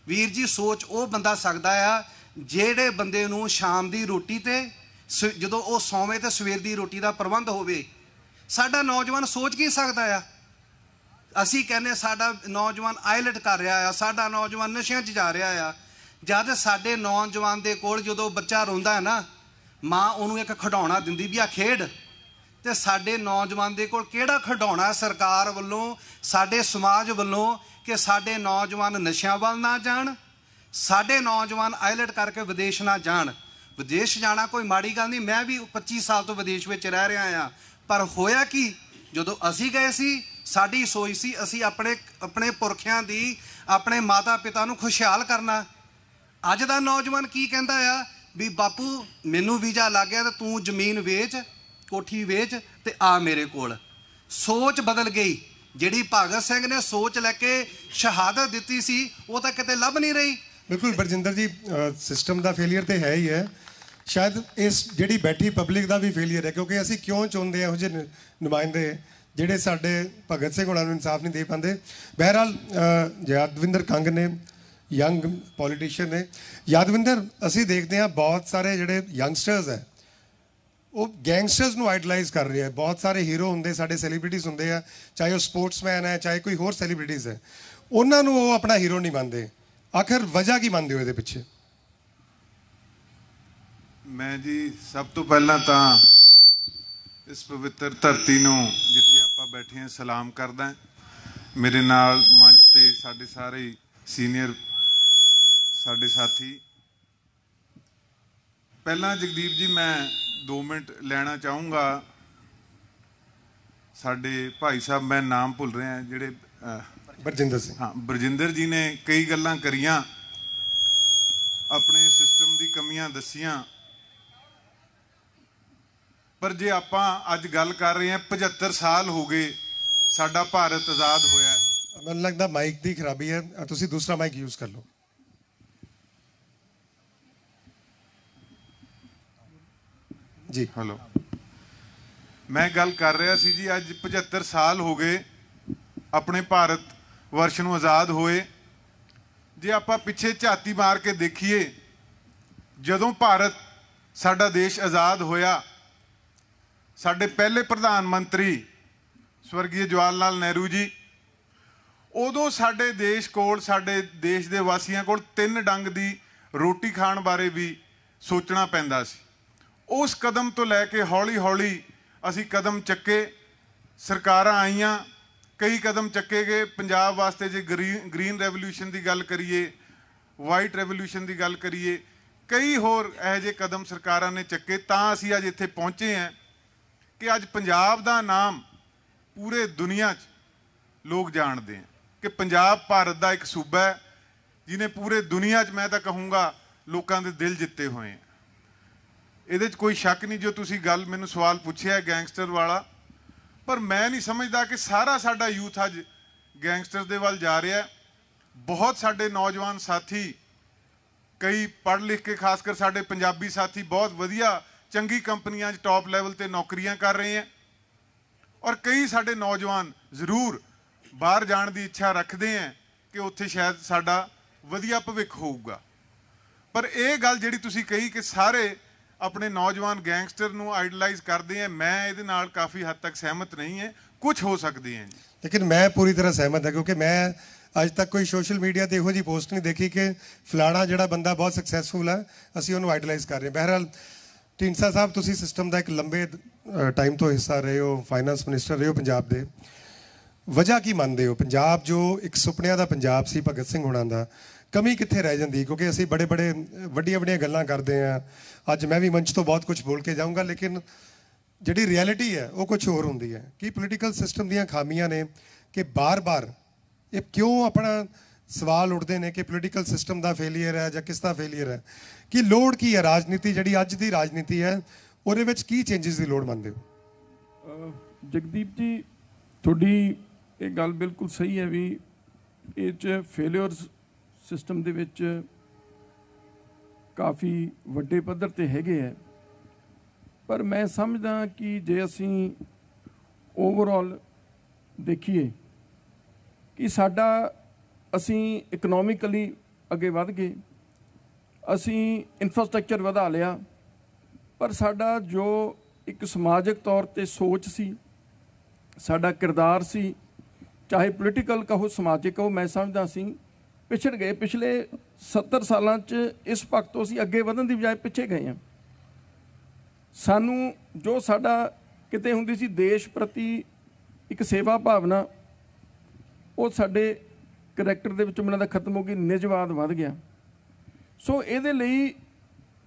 ਵੀਰ ਜੀ ਸੋਚ ਉਹ ਬੰਦਾ ਸਕਦਾ ਆ ਜਿਹੜੇ ਬੰਦੇ ਨੂੰ ਸ਼ਾਮ ਦੀ ਰੋਟੀ 'ਤੇ, ਜਦੋਂ ਉਹ ਸੌਵੇਂ ਤੇ ਸਵੇਰ ਦੀ ਰੋਟੀ ਦਾ ਪ੍ਰਬੰਧ ਹੋਵੇ। ਸਾਡਾ ਨੌਜਵਾਨ ਸੋਚ ਕੀ ਸਕਦਾ ਆ? ਅਸੀਂ ਕਹਿੰਦੇ ਸਾਡਾ ਨੌਜਵਾਨ ਆਈਲਟ ਕਰ ਰਿਹਾ ਆ, ਸਾਡਾ ਨੌਜਵਾਨ ਨਸ਼ਿਆਂ 'ਚ ਜਾ ਰਿਹਾ ਆ। ਜਦ ਸਾਡੇ ਨੌਜਵਾਨ ਦੇ ਕੋਲ ਜਦੋਂ ਬੱਚਾ ਰੋਂਦਾ ਹੈ ਨਾ, ਮਾਂ ਉਹਨੂੰ ਇੱਕ ਖਿਡੌਣਾ ਦਿੰਦੀ ਵੀ ਆ ਖੇਡ, ਅਤੇ ਸਾਡੇ ਨੌਜਵਾਨ ਦੇ ਕੋਲ ਕਿਹੜਾ ਖਿਡੌਣਾ ਸਰਕਾਰ ਵੱਲੋਂ, ਸਾਡੇ ਸਮਾਜ ਵੱਲੋਂ, ਕਿ ਸਾਡੇ ਨੌਜਵਾਨ ਨਸ਼ਿਆਂ ਵੱਲ ਨਾ ਜਾਣ, ਸਾਡੇ ਨੌਜਵਾਨ ਆਈਲਟ ਕਰਕੇ ਵਿਦੇਸ਼ ਨਾ ਜਾਣ। ਵਿਦੇਸ਼ ਜਾਣਾ ਕੋਈ ਮਾੜੀ ਗੱਲ ਨਹੀਂ, ਮੈਂ ਵੀ 25 ਸਾਲ ਤੋਂ ਵਿਦੇਸ਼ ਵਿੱਚ ਰਹਿ ਰਿਹਾ ਹਾਂ। ਪਰ ਹੋਇਆ ਕੀ? ਜਦੋਂ ਅਸੀਂ ਗਏ ਸੀ, ਸਾਡੀ ਸੋਚ ਸੀ ਅਸੀਂ ਆਪਣੇ ਪੁਰਖਿਆਂ ਦੀ, ਆਪਣੇ ਮਾਤਾ ਪਿਤਾ ਨੂੰ ਖੁਸ਼ਹਾਲ ਕਰਨਾ। ਅੱਜ ਦਾ ਨੌਜਵਾਨ ਕੀ ਕਹਿੰਦਾ ਆ ਵੀ ਬਾਪੂ ਮੈਨੂੰ ਵੀਜ਼ਾ ਲੱਗ ਗਿਆ ਤਾਂ ਤੂੰ ਜ਼ਮੀਨ ਵੇਚ, ਕੋਠੀ ਵੇਚ ਤੇ ਆ ਮੇਰੇ ਕੋਲ। ਸੋਚ ਬਦਲ ਗਈ। ਜਿਹੜੀ ਭਗਤ ਸਿੰਘ ਨੇ ਸੋਚ ਲੈ ਕੇ ਸ਼ਹਾਦਤ ਦਿੱਤੀ ਸੀ, ਉਹ ਤਾਂ ਕਿਤੇ ਲੱਭ ਨਹੀਂ ਰਹੀ। ਬਿਲਕੁਲ ਬਰਜਿੰਦਰ ਜੀ, ਸਿਸਟਮ ਦਾ ਫੇਲੀਅਰ ਤੇ ਹੈ ਹੀ ਹੈ, ਸ਼ਾਇਦ ਇਸ ਜਿਹੜੀ ਬੈਠੀ ਪਬਲਿਕ ਦਾ ਵੀ ਫੇਲੀਅਰ ਹੈ, ਕਿਉਂਕਿ ਅਸੀਂ ਕਿਉਂ ਚਾਹੁੰਦੇ ਇਹੋ ਜਿਹੇ ਨੁਮਾਇੰਦੇ ਜਿਹੜੇ ਸਾਡੇ ਭਗਤ ਸਿੰਘ ਹੋਣਾ ਨੂੰ ਇਨਸਾਫ ਨਹੀਂ ਦੇ ਪਾਉਂਦੇ। ਬਹਿਰਹਾਲ ਯਾਦਵਿੰਦਰ ਕੰਗ ਨੇ ਯੰਗ ਪੋਲੀਟੀਸ਼ੀਅਨ ਨੇ। ਯਾਦਵਿੰਦਰ, ਅਸੀਂ ਦੇਖਦੇ ਹਾਂ ਬਹੁਤ ਸਾਰੇ ਜਿਹੜੇ ਯੰਗਸਟਰਸ ਹੈ ਉਹ ਗੈਂਗਸਟਰਸ ਨੂੰ ਆਈਡਲਾਈਜ਼ ਕਰ ਰਹੇ ਆ। ਬਹੁਤ ਸਾਰੇ ਹੀਰੋ ਹੁੰਦੇ, ਸਾਡੇ ਸੈਲੀਬ੍ਰਿਟੀਜ਼ ਹੁੰਦੇ ਆ, ਚਾਹੇ ਉਹ ਸਪੋਰਟਸਮੈਨ ਹੈ ਚਾਹੇ ਕੋਈ ਹੋਰ ਸੈਲੀਬ੍ਰਿਟੀਜ਼ ਹੈ, ਉਹਨਾਂ ਨੂੰ ਉਹ ਆਪਣਾ ਹੀਰੋ ਨਹੀਂ ਮੰਨਦੇ। ਆਖਰ ਵਜ੍ਹਾ ਕੀ ਮੰਨਦੇ ਹੋ ਇਹਦੇ ਪਿੱਛੇ? ਮੈਂ ਜੀ ਸਭ ਤੋਂ ਪਹਿਲਾਂ ਤਾਂ ਇਸ ਪਵਿੱਤਰ ਧਰਤੀ ਨੂੰ ਜਿੱਥੇ ਆਪਾਂ ਬੈਠੇ ਹਾਂ ਸਲਾਮ ਕਰਦਾ। ਮੇਰੇ ਨਾਲ ਮੰਚ ਤੇ ਸਾਡੇ ਸਾਰੇ ਸੀਨੀਅਰ ਸਾਡੇ ਸਾਥੀ। ਪਹਿਲਾਂ ਜਗਦੀਪ ਜੀ ਮੈਂ 2 ਮਿੰਟ ਲੈਣਾ ਚਾਹੂੰਗਾ। ਸਾਡੇ ਭਾਈ ਸਾਹਿਬ, ਮੈਂ ਨਾਮ ਭੁੱਲ ਰਿਹਾ, ਜਿਹੜੇ ਬਰਜਿੰਦਰ ਸਿੰਘ, ਹਾਂ ਬਰਜਿੰਦਰ ਜੀ ਨੇ ਕਈ ਗੱਲਾਂ ਕਰੀਆਂ, ਆਪਣੇ ਸਿਸਟਮ ਦੀ ਕਮੀਆਂ ਦੱਸੀਆਂ। ਪਰ ਜੇ ਆਪਾਂ ਅੱਜ ਗੱਲ ਕਰ ਰਹੇ ਹਾਂ 75 ਸਾਲ ਹੋ ਗਏ ਸਾਡਾ ਭਾਰਤ ਆਜ਼ਾਦ ਹੋਇਆ। ਮੈਨੂੰ ਲੱਗਦਾ ਮਾਈਕ ਦੀ ਖਰਾਬੀ ਹੈ, ਤੁਸੀਂ ਦੂਸਰਾ ਮਾਈਕ ਯੂਜ਼ ਕਰ ਲਓ। ਜੀ ਹੈਲੋ, ਮੈਂ ਗੱਲ ਕਰ ਰਿਹਾ ਸੀ ਜੀ ਅੱਜ 75 ਸਾਲ ਹੋ ਗਏ ਆਪਣੇ ਭਾਰਤ ਵਰਸ਼ ਨੂੰ ਆਜ਼ਾਦ ਹੋਏ। ਜੇ ਆਪਾਂ ਪਿੱਛੇ ਝਾਤੀ ਮਾਰ ਕੇ ਦੇਖੀਏ, ਜਦੋਂ ਭਾਰਤ ਸਾਡਾ ਦੇਸ਼ ਆਜ਼ਾਦ ਹੋਇਆ, ਸਾਡੇ ਪਹਿਲੇ ਪ੍ਰਧਾਨ ਮੰਤਰੀ ਸਵਰਗੀ ਜਵਾਹਰ ਲਾਲ ਨਹਿਰੂ ਜੀ, ਉਦੋਂ ਸਾਡੇ ਦੇਸ਼ ਕੋਲ, ਸਾਡੇ ਦੇਸ਼ ਦੇ ਵਾਸੀਆਂ ਕੋਲ 3 ਡੰਗ ਦੀ ਰੋਟੀ ਖਾਣ ਬਾਰੇ ਵੀ ਸੋਚਣਾ ਪੈਂਦਾ ਸੀ। ਉਸ ਕਦਮ ਤੋਂ ਲੈ ਕੇ ਹੌਲੀ ਹੌਲੀ ਅਸੀਂ ਕਦਮ ਚੱਕੇ, ਸਰਕਾਰਾਂ ਆਈਆਂ, ਕਈ ਕਦਮ ਚੱਕੇ ਗਏ ਪੰਜਾਬ ਵਾਸਤੇ। ਜੇ ਗ੍ਰੀਨ ਰੈਵੋਲੂਸ਼ਨ ਦੀ ਗੱਲ ਕਰੀਏ, ਵਾਈਟ ਰੈਵੋਲੂਸ਼ਨ ਦੀ ਗੱਲ ਕਰੀਏ, ਕਈ ਹੋਰ ਇਹੋ ਜਿਹੇ ਕਦਮ ਸਰਕਾਰਾਂ ਨੇ ਚੱਕੇ, ਤਾਂ ਅਸੀਂ ਅੱਜ ਇੱਥੇ ਪਹੁੰਚੇ ਹਾਂ ਕਿ ਅੱਜ ਪੰਜਾਬ ਦਾ ਨਾਮ ਪੂਰੇ ਦੁਨੀਆ 'ਚ ਲੋਕ ਜਾਣਦੇ ਆ ਕਿ ਪੰਜਾਬ ਭਾਰਤ ਦਾ ਇੱਕ ਸੂਬਾ ਹੈ ਜਿਹਨੇ ਪੂਰੇ ਦੁਨੀਆ 'ਚ, ਮੈਂ ਤਾਂ ਕਹੂੰਗਾ, ਲੋਕਾਂ ਦੇ ਦਿਲ ਜਿੱਤੇ ਹੋਏ ਆ। ਇਹਦੇ 'ਚ ਕੋਈ ਸ਼ੱਕ ਨਹੀਂ। ਜੋ ਤੁਸੀਂ ਗੱਲ ਮੈਨੂੰ ਸਵਾਲ ਪੁੱਛਿਆ ਗੈਂਗਸਟਰ ਵਾਲਾ, ਪਰ ਮੈਂ ਨਹੀਂ ਸਮਝਦਾ ਕਿ ਸਾਰਾ ਸਾਡਾ ਯੂਥ ਅੱਜ ਗੈਂਗਸਟਰ ਦੇ ਵੱਲ ਜਾ ਰਿਹਾ। ਬਹੁਤ ਸਾਡੇ ਨੌਜਵਾਨ ਸਾਥੀ, ਕਈ ਪੜ੍ਹ ਲਿਖ ਕੇ, ਖਾਸ ਕਰ ਸਾਡੇ ਪੰਜਾਬੀ ਸਾਥੀ, ਬਹੁਤ ਵਧੀਆ ਚੰਗੀ ਕੰਪਨੀਆਂ 'ਚ ਟੌਪ ਲੈਵਲ ਤੇ ਨੌਕਰੀਆਂ ਕਰ ਰਹੇ ਆ। ਔਰ ਕਈ ਸਾਡੇ ਨੌਜਵਾਨ ਜ਼ਰੂਰ ਬਾਹਰ ਜਾਣ ਦੀ ਇੱਛਾ ਰੱਖਦੇ ਆ ਕਿ ਉੱਥੇ ਸ਼ਾਇਦ ਸਾਡਾ ਵਧੀਆ ਭਵਿੱਖ ਹੋਊਗਾ। ਪਰ ਇਹ ਗੱਲ ਜਿਹੜੀ ਤੁਸੀਂ ਕਹੀ ਕਿ ਸਾਰੇ ਆਪਣੇ ਨੌਜਵਾਨ ਗੈਂਗਸਟਰ ਨੂੰ ਆਈਡਲਾਈਜ਼ ਕਰਦੇ ਆ, ਮੈਂ ਇਹਦੇ ਨਾਲ ਕਾਫੀ ਹੱਦ ਤੱਕ ਸਹਿਮਤ ਨਹੀਂ ਹੈ। ਕੁਝ ਹੋ ਸਕਦੇ ਹੈ ਜੀ, ਲੇਕਿਨ ਮੈਂ ਪੂਰੀ ਤਰ੍ਹਾਂ ਸਹਿਮਤ ਹਾਂ, ਕਿਉਂਕਿ ਮੈਂ ਅੱਜ ਤੱਕ ਕੋਈ ਸੋਸ਼ਲ ਮੀਡੀਆ ਤੇ ਇਹੋ ਜਿਹੀ ਪੋਸਟ ਨਹੀਂ ਦੇਖੀ ਕਿ ਫਲਾਣਾ ਜਿਹੜਾ ਬੰਦਾ ਬਹੁਤ ਸਕਸੈਸਫੁਲ ਹੈ ਅਸੀਂ ਉਹਨੂੰ ਆਈਡਲਾਈਜ਼ ਕਰ ਰਹੇ ਹਾਂ। ਬਹਿਰਹਾਲ ਢੀਂਡਸਾ ਸਾਹਿਬ, ਤੁਸੀਂ ਸਿਸਟਮ ਦਾ ਇੱਕ ਲੰਬੇ ਟਾਈਮ ਤੋਂ ਹਿੱਸਾ ਰਹੇ ਹੋ, ਫਾਈਨਾਂਸ ਮਿਨਿਸਟਰ ਰਹੇ ਹੋ ਪੰਜਾਬ ਦੇ। ਵਜ੍ਹਾ ਕੀ ਮੰਨਦੇ ਹੋ? ਪੰਜਾਬ ਜੋ ਇੱਕ ਸੁਪਨਿਆਂ ਦਾ ਪੰਜਾਬ ਸੀ ਭਗਤ ਸਿੰਘ ਹੋਣਾ ਦਾ, ਕਮੀ ਕਿੱਥੇ ਰਹਿ ਜਾਂਦੀ? ਕਿਉਂਕਿ ਅਸੀਂ ਵੱਡੀਆਂ ਗੱਲਾਂ ਕਰਦੇ ਹਾਂ। ਅੱਜ ਮੈਂ ਵੀ ਮੰਚ ਤੋਂ ਬਹੁਤ ਕੁਝ ਬੋਲ ਕੇ ਜਾਊਂਗਾ, ਲੇਕਿਨ ਜਿਹੜੀ ਰਿਐਲਿਟੀ ਹੈ ਉਹ ਕੁਝ ਹੋਰ ਹੁੰਦੀ ਹੈ। ਕੀ ਪੋਲੀਟੀਕਲ ਸਿਸਟਮ ਦੀਆਂ ਖਾਮੀਆਂ ਨੇ ਕਿ ਬਾਰ-ਬਾਰ ਇਹ ਕਿਉਂ ਆਪਣਾ ਸਵਾਲ ਉੱਠਦੇ ਨੇ ਕਿ ਪੋਲੀਟੀਕਲ ਸਿਸਟਮ ਦਾ ਫੇਲੀਅਰ ਹੈ ਜਾਂ ਕਿਸ ਦਾ ਫੇਲੀਅਰ ਹੈ? ਕੀ ਲੋੜ ਕੀ ਹੈ? ਰਾਜਨੀਤੀ ਜਿਹੜੀ ਅੱਜ ਦੀ ਰਾਜਨੀਤੀ ਹੈ ਉਹਦੇ ਵਿੱਚ ਕੀ ਚੇਂਜਸ ਦੀ ਲੋੜ ਮੰਨਦੇ ਹੋ? ਜਗਦੀਪ ਜੀ, ਤੁਹਾਡੀ ਇਹ ਗੱਲ ਬਿਲਕੁਲ ਸਹੀ ਹੈ ਵੀ ਇਹ 'ਚ ਫੇਲਿਅਰਸ ਸਿਸਟਮ ਦੇ ਵਿੱਚ ਕਾਫੀ ਵੱਡੇ ਪੱਧਰ ਤੇ ਹੈਗੇ ਹੈ। ਪਰ ਮੈਂ ਸਮਝਦਾ ਕਿ ਜੇ ਅਸੀਂ ਓਵਰਆਲ ਦੇਖੀਏ ਕਿ ਅਸੀਂ ਇਕਨੋਮਿਕਲੀ ਅੱਗੇ ਵੱਧ ਗਏ, ਅਸੀਂ ਇਨਫਰਾਸਟ੍ਰਕਚਰ ਵਧਾ ਲਿਆ, ਪਰ ਸਾਡਾ ਜੋ ਇੱਕ ਸਮਾਜਿਕ ਤੌਰ ਤੇ ਸੋਚ ਸੀ, ਸਾਡਾ ਕਿਰਦਾਰ ਸੀ, ਚਾਹੇ ਪੋਲੀਟੀਕਲ ਕਹੋ ਸਮਾਜਿਕ ਕਹੋ, ਮੈਂ ਸਮਝਦਾ ਅਸੀਂ ਪਿਛੜ ਗਏ। ਪਿਛਲੇ 70 ਸਾਲਾਂ 'ਚ ਇਸ ਪੱਖ ਤੋਂ ਅਸੀਂ ਅੱਗੇ ਵਧਣ ਦੀ ਬਜਾਏ ਪਿੱਛੇ ਗਏ ਹਾਂ। ਸਾਨੂੰ ਜੋ ਸਾਡਾ ਕਿਤੇ ਹੁੰਦੀ ਸੀ ਦੇਸ਼ ਪ੍ਰਤੀ ਇੱਕ ਸੇਵਾ ਭਾਵਨਾ, ਉਹ ਸਾਡੇ ਕਰੈਕਟਰ ਦੇ ਵਿੱਚੋਂ ਮੈਨੂੰ ਲੱਗਦਾ ਖਤਮ ਹੋ ਗਈ, ਨਿਜਵਾਦ ਵੱਧ ਗਿਆ। ਸੋ ਇਹਦੇ ਲਈ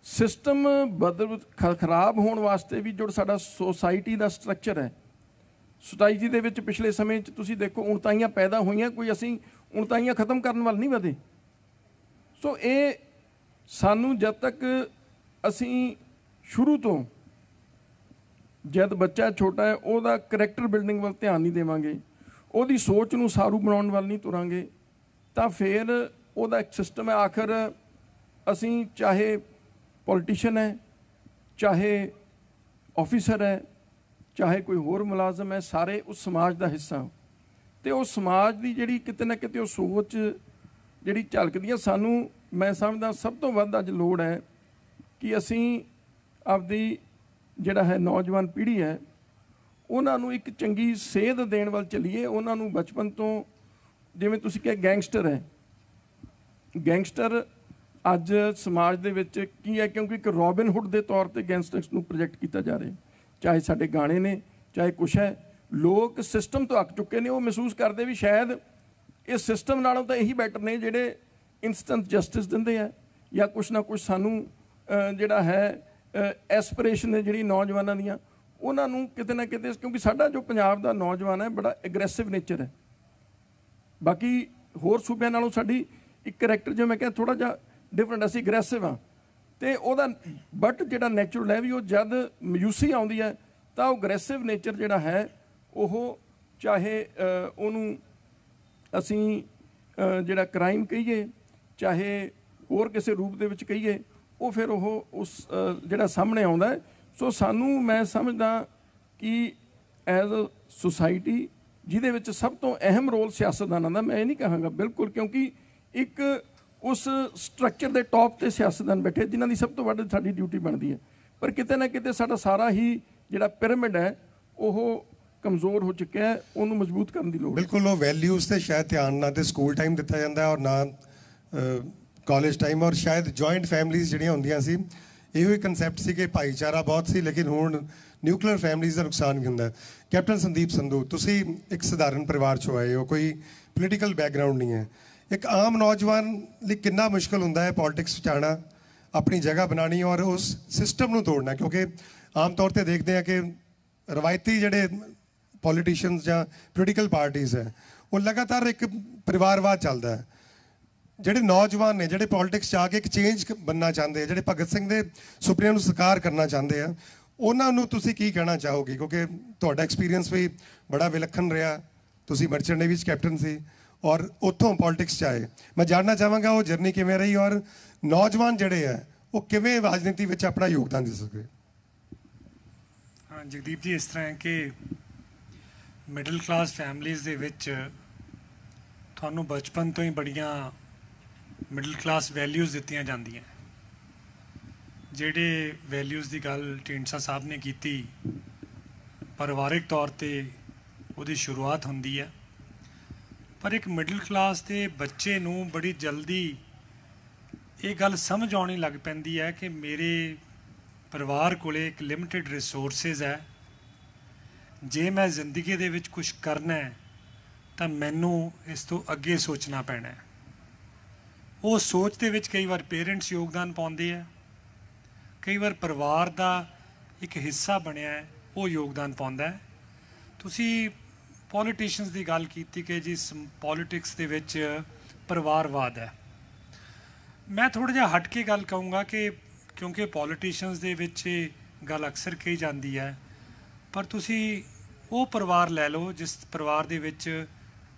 ਸਿਸਟਮ ਖਰਾਬ ਹੋਣ ਵਾਸਤੇ ਵੀ ਜੋ ਸਾਡਾ ਸੋਸਾਇਟੀ ਦਾ ਸਟਰਕਚਰ ਹੈ, ਸੋਸਾਇਟੀ ਦੇ ਵਿੱਚ ਪਿਛਲੇ ਸਮੇਂ 'ਚ ਤੁਸੀਂ ਦੇਖੋ ਉਣਤਾਈਆਂ ਪੈਦਾ ਹੋਈਆਂ, ਕੋਈ ਅਸੀਂ ਉਣਤਾਈਆਂ ਖਤਮ ਕਰਨ ਵੱਲ ਨਹੀਂ ਵਧੇ। ਸੋ ਇਹ ਸਾਨੂੰ ਜਦ ਤੱਕ ਅਸੀਂ ਸ਼ੁਰੂ ਤੋਂ, ਜਦ ਬੱਚਾ ਛੋਟਾ ਹੈ, ਉਹਦਾ ਕਰੈਕਟਰ ਬਿਲਡਿੰਗ ਵੱਲ ਧਿਆਨ ਨਹੀਂ ਦੇਵਾਂਗੇ, ਉਹਦੀ ਸੋਚ ਨੂੰ ਸਾਰੂ ਬਣਾਉਣ ਵੱਲ ਨਹੀਂ ਤੁਰਾਂਗੇ, ਤਾਂ ਫਿਰ ਉਹਦਾ ਇੱਕ ਸਿਸਟਮ ਹੈ। ਆਖਰ ਅਸੀਂ ਚਾਹੇ ਪੋਲੀਟੀਸ਼ੀਅਨ ਹੈ, ਚਾਹੇ ਆਫਿਸਰ ਹੈ, ਚਾਹੇ ਕੋਈ ਹੋਰ ਮੁਲਾਜ਼ਮ ਹੈ, ਸਾਰੇ ਉਸ ਸਮਾਜ ਦਾ ਹਿੱਸਾ। ਅਤੇ ਉਹ ਸਮਾਜ ਦੀ ਜਿਹੜੀ ਕਿਤੇ ਨਾ ਕਿਤੇ ਉਹ ਸੋਚ ਜਿਹੜੀ ਝਲਕਦੀ ਹੈ, ਸਾਨੂੰ ਮੈਂ ਸਮਝਦਾ ਸਭ ਤੋਂ ਵੱਧ ਅੱਜ ਲੋੜ ਹੈ ਕਿ ਅਸੀਂ ਆਪਦੀ ਜਿਹੜਾ ਹੈ ਨੌਜਵਾਨ ਪੀੜ੍ਹੀ ਹੈ ਉਹਨਾਂ ਨੂੰ ਇੱਕ ਚੰਗੀ ਸੇਧ ਦੇਣ ਵੱਲ ਚੱਲੀਏ। ਉਹਨਾਂ ਨੂੰ ਬਚਪਨ ਤੋਂ, ਜਿਵੇਂ ਤੁਸੀਂ ਕਿਹਾ ਗੈਂਗਸਟਰ ਹੈ, ਗੈਂਗਸਟਰ ਅੱਜ ਸਮਾਜ ਦੇ ਵਿੱਚ ਕੀ ਹੈ, ਕਿਉਂਕਿ ਇੱਕ ਰੋਬਿਨ ਹੁੱਡ ਦੇ ਤੌਰ 'ਤੇ ਗੈਂਗਸਟਰਸ ਨੂੰ ਪ੍ਰੋਜੈਕਟ ਕੀਤਾ ਜਾ ਰਿਹਾ। ਚਾਹੇ ਸਾਡੇ ਗਾਣੇ ਨੇ, ਚਾਹੇ ਕੁਛ ਹੈ, ਲੋਕ ਸਿਸਟਮ ਤੋਂ ਅੱਕ ਚੁੱਕੇ ਨੇ। ਉਹ ਮਹਿਸੂਸ ਕਰਦੇ ਵੀ ਸ਼ਾਇਦ ਇਸ ਸਿਸਟਮ ਨਾਲੋਂ ਤਾਂ ਇਹੀ ਬੈਟਰ ਨੇ ਜਿਹੜੇ ਇੰਸਟੈਂਟ ਜਸਟਿਸ ਦਿੰਦੇ ਆ, ਜਾਂ ਕੁਛ ਨਾ ਕੁਛ ਸਾਨੂੰ ਜਿਹੜਾ ਹੈ ਐਸਪੀਰੇਸ਼ਨ ਨੇ ਜਿਹੜੀ ਨੌਜਵਾਨਾਂ ਦੀਆਂ, ਉਹਨਾਂ ਨੂੰ ਕਿਤੇ ਨਾ ਕਿਤੇ, ਕਿਉਂਕਿ ਸਾਡਾ ਜੋ ਪੰਜਾਬ ਦਾ ਨੌਜਵਾਨ ਹੈ ਬੜਾ ਐਗਰੈਸਿਵ ਨੇਚਰ ਹੈ। ਬਾਕੀ ਹੋਰ ਸੂਬਿਆਂ ਨਾਲੋਂ ਸਾਡੀ ਇੱਕ ਕਰੈਕਟਰ, ਜਿਵੇਂ ਮੈਂ ਕਿਹਾ, ਥੋੜ੍ਹਾ ਜਿਹਾ ਡਿਫਰੈਂਟ, ਅਸੀਂ ਐਗਰੈਸਿਵ ਹਾਂ। ਅਤੇ ਉਹਦਾ ਬਟ ਜਿਹੜਾ ਨੈਚੁਰਲ ਹੈ ਵੀ ਉਹ ਜਦ ਮਾਯੂਸੀ ਆਉਂਦੀ ਹੈ ਤਾਂ ਉਹ ਅਗਰੈਸਿਵ ਨੇਚਰ ਜਿਹੜਾ ਹੈ ਉਹ, ਚਾਹੇ ਉਹਨੂੰ ਅਸੀਂ ਜਿਹੜਾ ਕ੍ਰਾਈਮ ਕਹੀਏ, ਚਾਹੇ ਹੋਰ ਕਿਸੇ ਰੂਪ ਦੇ ਵਿੱਚ ਕਹੀਏ, ਉਹ ਫਿਰ ਉਹ ਉਸ ਜਿਹੜਾ ਸਾਹਮਣੇ ਆਉਂਦਾ ਹੈ। ਸੋ ਸਾਨੂੰ, ਮੈਂ ਸਮਝਦਾ ਕਿ ਐਜ਼ ਅ ਸੁਸਾਇਟੀ ਜਿਹਦੇ ਵਿੱਚ ਸਭ ਤੋਂ ਅਹਿਮ ਰੋਲ ਸਿਆਸਤਦਾਨਾਂ ਦਾ, ਮੈਂ ਇਹ ਨਹੀਂ ਕਹਾਂਗਾ ਬਿਲਕੁਲ, ਕਿਉਂਕਿ ਇੱਕ ਉਸ ਸਟਰਕਚਰ ਦੇ ਟੌਪ 'ਤੇ ਸਿਆਸਤਦਾਨ ਬੈਠੇ ਜਿਨ੍ਹਾਂ ਦੀ ਸਭ ਤੋਂ ਵੱਧ ਸਾਡੀ ਡਿਊਟੀ ਬਣਦੀ ਹੈ, ਪਰ ਕਿਤੇ ਨਾ ਕਿਤੇ ਸਾਡਾ ਸਾਰਾ ਹੀ ਜਿਹੜਾ ਪਿਰਾਮਿਡ ਹੈ ਉਹ ਕਮਜ਼ੋਰ ਹੋ ਚੁੱਕਿਆ ਹੈ। ਉਹਨੂੰ ਮਜ਼ਬੂਤ ਕਰਨ ਦੀ ਲੋੜ। ਬਿਲਕੁਲ, ਉਹ ਵੈਲਿਊਜ਼ 'ਤੇ ਸ਼ਾਇਦ ਧਿਆਨ ਨਾ ਤੇ ਸਕੂਲ ਟਾਈਮ ਦਿੱਤਾ ਜਾਂਦਾ ਔਰ ਨਾ ਕਾਲਜ ਟਾਈਮ, ਔਰ ਸ਼ਾਇਦ ਜੁਆਇੰਟ ਫੈਮਲੀਜ਼ ਜਿਹੜੀਆਂ ਹੁੰਦੀਆਂ ਸੀ, ਇਹੋ ਹੀ ਕਨਸੈਪਟ ਸੀ ਕਿ ਭਾਈਚਾਰਾ ਬਹੁਤ ਸੀ, ਲੇਕਿਨ ਹੁਣ ਨਿਊਕਲੀਅਰ ਫੈਮਲੀਜ਼ ਦਾ ਨੁਕਸਾਨ ਵੀ ਹੁੰਦਾ। ਕੈਪਟਨ ਸੰਦੀਪ ਸੰਧੂ, ਤੁਸੀਂ ਇੱਕ ਸਧਾਰਨ ਪਰਿਵਾਰ 'ਚੋਂ ਆਏ ਹੋ, ਕੋਈ ਪੋਲੀਟੀਕਲ ਬੈਕਗਰਾਊਂਡ ਨਹੀਂ ਹੈ। ਇੱਕ ਆਮ ਨੌਜਵਾਨ ਲਈ ਕਿੰਨਾ ਮੁਸ਼ਕਿਲ ਹੁੰਦਾ ਹੈ ਪੋਲਿਟਿਕਸ 'ਚ ਆਉਣਾ, ਆਪਣੀ ਜਗ੍ਹਾ ਬਣਾਉਣੀ ਔਰ ਉਸ ਸਿਸਟਮ ਨੂੰ ਤੋੜਨਾ, ਕਿਉਂਕਿ ਆਮ ਤੌਰ 'ਤੇ ਦੇਖਦੇ ਹਾਂ ਕਿ ਰਵਾਇਤੀ ਜਿਹੜੇ ਪੋਲੀਟੀਸ਼ੀਅਨਸ ਜਾਂ ਪੋਲੀਟੀਕਲ ਪਾਰਟੀਜ਼ ਹੈ ਉਹ ਲਗਾਤਾਰ ਇੱਕ ਪਰਿਵਾਰਵਾਦ ਚੱਲਦਾ ਹੈ। ਜਿਹੜੇ ਨੌਜਵਾਨ ਨੇ, ਜਿਹੜੇ ਪੋਲਿਟਿਕਸ 'ਚ ਆ ਕੇ ਇੱਕ ਚੇਂਜ ਬਣਨਾ ਚਾਹੁੰਦੇ ਆ, ਜਿਹੜੇ ਭਗਤ ਸਿੰਘ ਦੇ ਸੁਪਨਿਆਂ ਨੂੰ ਸਾਕਾਰ ਕਰਨਾ ਚਾਹੁੰਦੇ ਆ, ਉਹਨਾਂ ਨੂੰ ਤੁਸੀਂ ਕੀ ਕਹਿਣਾ ਚਾਹੋਗੇ? ਕਿਉਂਕਿ ਤੁਹਾਡਾ ਐਕਸਪੀਰੀਅੰਸ ਵੀ ਬੜਾ ਵਿਲੱਖਣ ਰਿਹਾ, ਤੁਸੀਂ ਮਰਚੈਂਟ ਨੇਵੀ 'ਚ ਕੈਪਟਨ ਸੀ ਔਰ ਉੱਥੋਂ ਪੋਲਿਟਿਕਸ 'ਚ ਆਏ। ਮੈਂ ਜਾਣਨਾ ਚਾਹਾਂਗਾ ਉਹ ਜਰਨੀ ਕਿਵੇਂ ਰਹੀ ਔਰ ਨੌਜਵਾਨ ਜਿਹੜੇ ਹੈ ਉਹ ਕਿਵੇਂ ਰਾਜਨੀਤੀ ਵਿੱਚ ਆਪਣਾ ਯੋਗਦਾਨ ਦੇ ਸਕਦੇ? ਹਾਂ ਜਗਦੀਪ ਜੀ, ਇਸ ਤਰ੍ਹਾਂ ਹੈ ਕਿ ਮਿਡਲ ਕਲਾਸ ਫੈਮਲੀਜ਼ ਦੇ ਵਿੱਚ ਤੁਹਾਨੂੰ ਬਚਪਨ ਤੋਂ ਹੀ ਬੜੀਆਂ ਮਿਡਲ ਕਲਾਸ ਵੈਲਿਊਜ਼ ਦਿੱਤੀਆਂ ਜਾਂਦੀਆਂ। ਜਿਹੜੇ ਵੈਲਿਊਜ਼ ਦੀ ਗੱਲ ਢੀਂਡਸਾ ਸਾਹਿਬ ਨੇ ਕੀਤੀ, ਪਰਿਵਾਰਿਕ ਤੌਰ 'ਤੇ ਉਹਦੀ ਸ਼ੁਰੂਆਤ ਹੁੰਦੀ ਹੈ, ਪਰ ਇੱਕ ਮਿਡਲ ਕਲਾਸ ਦੇ ਬੱਚੇ ਨੂੰ ਬੜੀ ਜਲਦੀ ਇਹ ਗੱਲ ਸਮਝ ਆਉਣੀ ਲੱਗ ਪੈਂਦੀ ਹੈ ਕਿ ਮੇਰੇ ਪਰਿਵਾਰ ਕੋਲੇ ਇੱਕ ਲਿਮਿਟਿਡ ਰਿਸੋਰਸਿਸ ਹੈ। ਜੇ ਮੈਂ ਜ਼ਿੰਦਗੀ ਦੇ ਵਿੱਚ ਕੁਝ ਕਰਨਾ ਹੈ ਤਾਂ ਮੈਨੂੰ ਇਸ ਤੋਂ ਅੱਗੇ ਸੋਚਣਾ ਪੈਣਾ ਹੈ। ਉਹ ਸੋਚ ਦੇ ਵਿੱਚ ਕਈ ਵਾਰ ਪੇਰੈਂਟਸ ਯੋਗਦਾਨ ਪਾਉਂਦੇ ਆ, ਕਈ ਵਾਰ ਪਰਿਵਾਰ ਦਾ ਇੱਕ ਹਿੱਸਾ ਬਣਿਆ ਹੈ ਉਹ ਯੋਗਦਾਨ ਪਾਉਂਦਾ ਹੈ। ਤੁਸੀਂ ਪੋਲੀਟੀਸ਼ੀਅਨਸ ਦੀ ਗੱਲ ਕੀਤੀ ਕਿ ਜੀ ਪੋਲੀਟਿਕਸ ਦੇ ਵਿੱਚ ਪਰਿਵਾਰਵਾਦ ਹੈ। ਮੈਂ ਥੋੜ੍ਹਾ ਜਿਹਾ ਹਟ ਕੇ ਗੱਲ ਕਹੂੰਗਾ ਕਿ ਕਿਉਂਕਿ ਪੋਲੀਟੀਸ਼ੀਅਨਸ ਦੇ ਵਿੱਚ ਇਹ ਗੱਲ ਅਕਸਰ ਕਹੀ ਜਾਂਦੀ ਹੈ, ਪਰ ਤੁਸੀਂ ਉਹ ਪਰਿਵਾਰ ਲੈ ਲਓ ਜਿਸ ਪਰਿਵਾਰ ਦੇ ਵਿੱਚ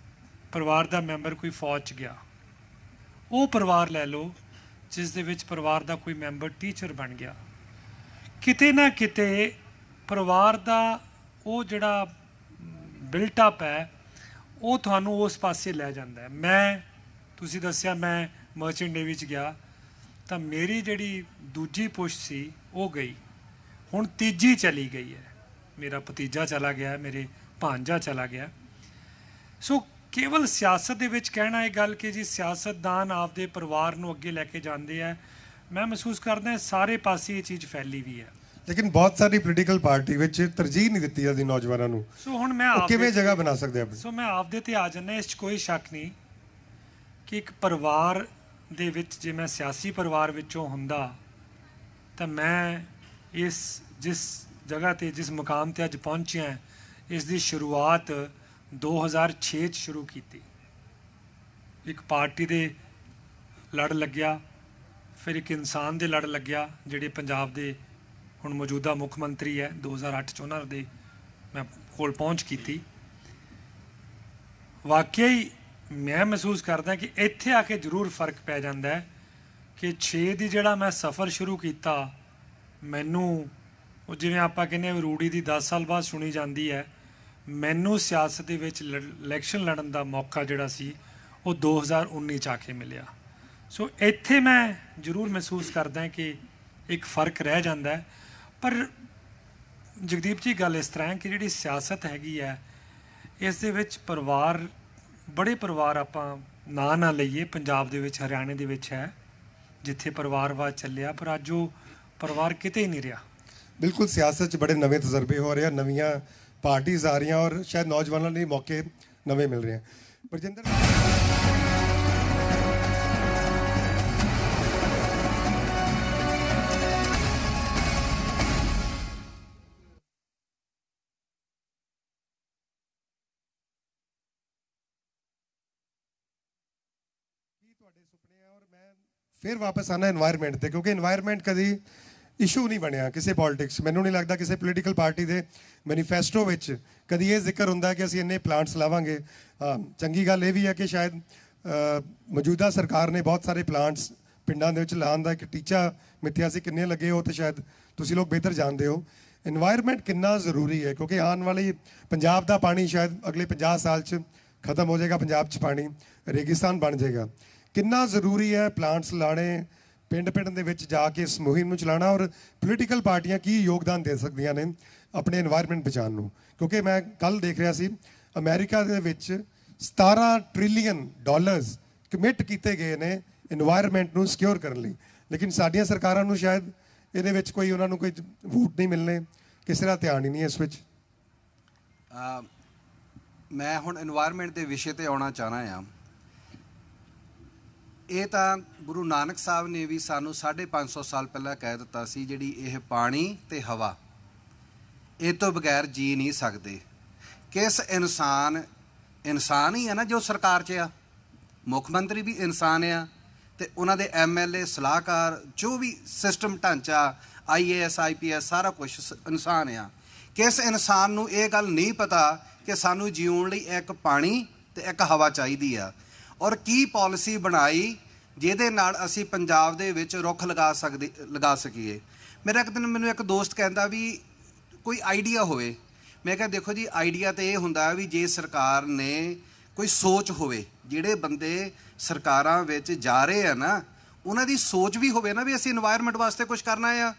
ਪਰਿਵਾਰ ਦਾ ਮੈਂਬਰ ਕੋਈ ਫੌਜ 'ਚ ਗਿਆ, ਉਹ ਪਰਿਵਾਰ ਲੈ ਲਓ ਜਿਸ ਦੇ ਵਿੱਚ ਪਰਿਵਾਰ ਦਾ ਕੋਈ ਮੈਂਬਰ ਟੀਚਰ ਬਣ ਗਿਆ। ਕਿਤੇ ਨਾ ਕਿਤੇ ਪਰਿਵਾਰ ਦਾ ਉਹ ਜਿਹੜਾ ਬਿਲਟਅਪ ਹੈ ਉਹ ਤੁਹਾਨੂੰ ਉਸ ਪਾਸੇ ਲੈ ਜਾਂਦਾ ਹੈ। ਤੁਸੀਂ ਦੱਸਿਆ ਮੈਂ ਮਰਚੈਂਟ ਨੇਵੀ 'ਚ ਗਿਆ ਤਾਂ ਮੇਰੀ ਜਿਹੜੀ ਦੂਜੀ ਪੁਸ਼ ਸੀ ਉਹ ਗਈ, ਹੁਣ ਤੀਜੀ ਚਲੀ ਗਈ ਹੈ। ਮੇਰਾ ਭਤੀਜਾ ਚਲਾ ਗਿਆ, ਮੇਰੇ ਭਾਂਜਾ ਚਲਾ ਗਿਆ। ਸੋ ਕੇਵਲ ਸਿਆਸਤ ਦੇ ਵਿੱਚ ਕਹਿਣਾ ਇਹ ਗੱਲ ਕਿ ਜੀ ਸਿਆਸਤਦਾਨ ਆਪਦੇ ਪਰਿਵਾਰ ਨੂੰ ਅੱਗੇ ਲੈ ਕੇ ਜਾਂਦੇ ਆ, ਮੈਂ ਮਹਿਸੂਸ ਕਰਦਾ ਸਾਰੇ ਪਾਸੇ ਇਹ ਚੀਜ਼ ਫੈਲੀ ਵੀ ਹੈ। ਲੇਕਿਨ ਬਹੁਤ ਸਾਰੀ ਪੋਲੀਟੀਕਲ ਪਾਰਟੀ ਵਿੱਚ ਤਰਜੀਹ ਨਹੀਂ ਦਿੱਤੀ ਜਾਂਦੀ ਨੌਜਵਾਨਾਂ ਨੂੰ। ਸੋ ਹੁਣ ਮੈਂ ਕਿਵੇਂ ਜਗ੍ਹਾ ਬਣਾ ਸਕਦੇ ਆਪਣੀ? ਸੋ ਮੈਂ ਆਪਦੇ ਤੇ ਆ ਜਾਂਦਾ, ਇਸ 'ਚ ਕੋਈ ਸ਼ੱਕ ਨਹੀਂ ਕਿ ਇੱਕ ਪਰਿਵਾਰ ਦੇ ਵਿੱਚ ਜੇ ਮੈਂ ਸਿਆਸੀ ਪਰਿਵਾਰ ਵਿੱਚੋਂ ਹੁੰਦਾ ਤਾਂ ਮੈਂ ਜਿਸ ਜਗ੍ਹਾ 'ਤੇ ਜਿਸ ਮੁਕਾਮ 'ਤੇ ਅੱਜ ਪਹੁੰਚਿਆ, ਇਸ ਦੀ ਸ਼ੁਰੂਆਤ 2006 'ਚ ਸ਼ੁਰੂ ਕੀਤੀ। ਇੱਕ ਪਾਰਟੀ ਦੇ ਲੜ ਲੱਗਿਆ, ਫਿਰ ਇੱਕ ਇਨਸਾਨ ਦੇ ਲੜ ਲੱਗਿਆ ਜਿਹੜੇ ਪੰਜਾਬ ਦੇ ਹੁਣ ਮੌਜੂਦਾ ਮੁੱਖ ਮੰਤਰੀ ਹੈ। 2008 'ਚ ਉਹਨਾਂ ਦੇ ਮੈਂ ਕੋਲ ਪਹੁੰਚ ਕੀਤੀ। ਵਾਕਿਆ ਹੀ ਮੈਂ ਮਹਿਸੂਸ ਕਰਦਾ ਕਿ ਇੱਥੇ ਆ ਕੇ ਜ਼ਰੂਰ ਫਰਕ ਪੈ ਜਾਂਦਾ ਹੈ ਕਿ 6 ਦੀ ਜਿਹੜਾ ਮੈਂ ਸਫ਼ਰ ਸ਼ੁਰੂ ਕੀਤਾ ਮੈਨੂੰ ਉਹ ਜਿਵੇਂ ਆਪਾਂ ਕਹਿੰਦੇ ਹਾਂ ਰੂੜੀ ਦੀ 10 ਸਾਲ ਬਾਅਦ ਸੁਣੀ ਜਾਂਦੀ ਹੈ, ਮੈਨੂੰ ਸਿਆਸਤ ਦੇ ਵਿੱਚ ਇਲੈਕਸ਼ਨ ਲੜਨ ਦਾ ਮੌਕਾ ਜਿਹੜਾ ਸੀ ਉਹ 2019 'ਚ ਆ ਕੇ ਮਿਲਿਆ। ਸੋ ਇੱਥੇ ਮੈਂ ਜ਼ਰੂਰ ਮਹਿਸੂਸ ਕਰਦਾ ਕਿ ਇੱਕ ਫ਼ਰਕ ਰਹਿ ਜਾਂਦਾ ਹੈ। ਪਰ ਜਗਦੀਪ ਜੀ ਗੱਲ ਇਸ ਤਰ੍ਹਾਂ ਹੈ ਕਿ ਜਿਹੜੀ ਸਿਆਸਤ ਹੈਗੀ ਹੈ ਇਸ ਦੇ ਵਿੱਚ ਪਰਿਵਾਰ, ਬੜੇ ਪਰਿਵਾਰ ਆਪਾਂ ਨਾ ਲਈਏ, ਪੰਜਾਬ ਦੇ ਵਿੱਚ ਹਰਿਆਣੇ ਦੇ ਵਿੱਚ ਹੈ ਜਿੱਥੇ ਪਰਿਵਾਰਵਾਦ ਚੱਲਿਆ, ਪਰ ਅੱਜ ਉਹ ਪਰਿਵਾਰ ਕਿਤੇ ਹੀ ਨਹੀਂ ਰਿਹਾ। ਬਿਲਕੁਲ, ਸਿਆਸਤ 'ਚ ਬੜੇ ਨਵੇਂ ਤਜਰਬੇ ਹੋ ਰਹੇ ਆ, ਨਵੀਆਂ ਪਾਰਟੀਜ਼ ਆ ਰਹੀਆਂ ਔਰ ਸ਼ਾਇਦ ਨੌਜਵਾਨਾਂ ਲਈ ਮੌਕੇ ਨਵੇਂ ਮਿਲ ਰਹੇ ਆ। ਬਰਜਿੰਦਰ फिर वापस आना एनवायरमेंट ते, क्योंकि एनवायरमेंट कभी इशू नहीं बनया किसी पॉलिटिक्स। मैनू नहीं लगता किसी पोलीटिकल पार्टी के मैनीफेस्टो में कभी ये जिक्र होंगे कि असीं इन्ने प्लांट्स लावांगे। चंगी गल ये भी है कि शायद मौजूदा सरकार ने बहुत सारे प्लांट्स पिंडां दे विच लाउण दा एक टीचा मिथ्या सी, किन्ने लगे हो तो शायद तुसीं लोग बेहतर जानते हो। एनवायरमेंट कितना ज़रूरी है, क्योंकि आने वाली पंजाब का पानी शायद अगले 50 साल च खत्म हो जाएगा, पंजाब च पानी रेगिस्तान बन जाएगा। कितना ज़रूरी है प्लांट्स लाने, पिंड पिंड दे विच जाके इस मुहिम नूं चलाना, और पोलीटिकल पार्टियां की योगदान दे सकदियां ने अपने एनवायरमेंट बचाने नूं। क्योंकि मैं कल देख रहा सी अमेरिका दे विच 17 ट्रिलियन डॉलर्स कमिट किए गए ने एनवायरमेंट नूं सिक्योर करने लई, लेकिन साडियां सरकारां नूं शायद इहदे विच कोई उन्हां नूं कोई वोट नहीं मिलने, किसी दा ध्यान ही नहीं इस विच। मैं हुण एनवायरमेंट के विषय ते आउणा चाहना आ। ਇਹ ਤਾਂ ਗੁਰੂ ਨਾਨਕ ਸਾਹਿਬ ਨੇ ਵੀ ਸਾਨੂੰ 550 ਸਾਲ ਪਹਿਲਾਂ ਕਹਿ ਦਿੱਤਾ ਸੀ, ਜਿਹੜੀ ਇਹ ਪਾਣੀ ਤੇ ਹਵਾ ਇਹ ਤੋਂ ਬਗੈਰ ਜੀ ਨਹੀਂ ਸਕਦੇ। ਕਿਸ ਇਨਸਾਨ ਹੀ ਹੈ ਨਾ ਜੋ ਸਰਕਾਰ 'ਚ ਆ, ਮੁੱਖ ਮੰਤਰੀ ਵੀ ਇਨਸਾਨ ਆ ਤੇ ਉਹਨਾਂ ਦੇ MLA ਸਲਾਹਕਾਰ ਜੋ ਵੀ ਸਿਸਟਮ ਢਾਂਚਾ IAS IPS ਸਾਰਾ ਕੁਝ ਇਨਸਾਨ ਆ। ਕਿਸ ਇਨਸਾਨ ਨੂੰ ਇਹ ਗੱਲ ਨਹੀਂ ਪਤਾ ਕਿ ਸਾਨੂੰ ਜਿਉਣ ਲਈ ਇੱਕ ਪਾਣੀ ਤੇ ਇੱਕ ਹਵਾ ਚਾਹੀਦੀ ਆ, ਔਰ ਕੀ ਪਾਲਿਸੀ ਬਣਾਈ ਜਿਹਦੇ ਨਾਲ ਅਸੀਂ ਪੰਜਾਬ ਦੇ ਵਿੱਚ ਰੁੱਖ ਲਗਾ ਸਕੀਏ। ਮੇਰਾ ਇੱਕ ਦਿਨ ਮੈਨੂੰ ਇੱਕ ਦੋਸਤ ਕਹਿੰਦਾ ਵੀ ਕੋਈ ਆਈਡੀਆ ਹੋਵੇ। ਮੈਂ ਕਿਹਾ ਦੇਖੋ ਜੀ, ਆਈਡੀਆ ਤਾਂ ਇਹ ਹੁੰਦਾ ਵੀ ਜੇ ਸਰਕਾਰ ਨੇ ਕੋਈ ਸੋਚ ਹੋਵੇ, ਜਿਹੜੇ ਬੰਦੇ ਸਰਕਾਰਾਂ ਵਿੱਚ ਜਾ ਰਹੇ ਆ ਨਾ ਉਹਨਾਂ ਦੀ ਸੋਚ ਵੀ ਹੋਵੇ ਨਾ ਵੀ ਅਸੀਂ ਇਨਵਾਇਰਮੈਂਟ ਵਾਸਤੇ ਕੁਝ ਕਰਨਾ ਆ।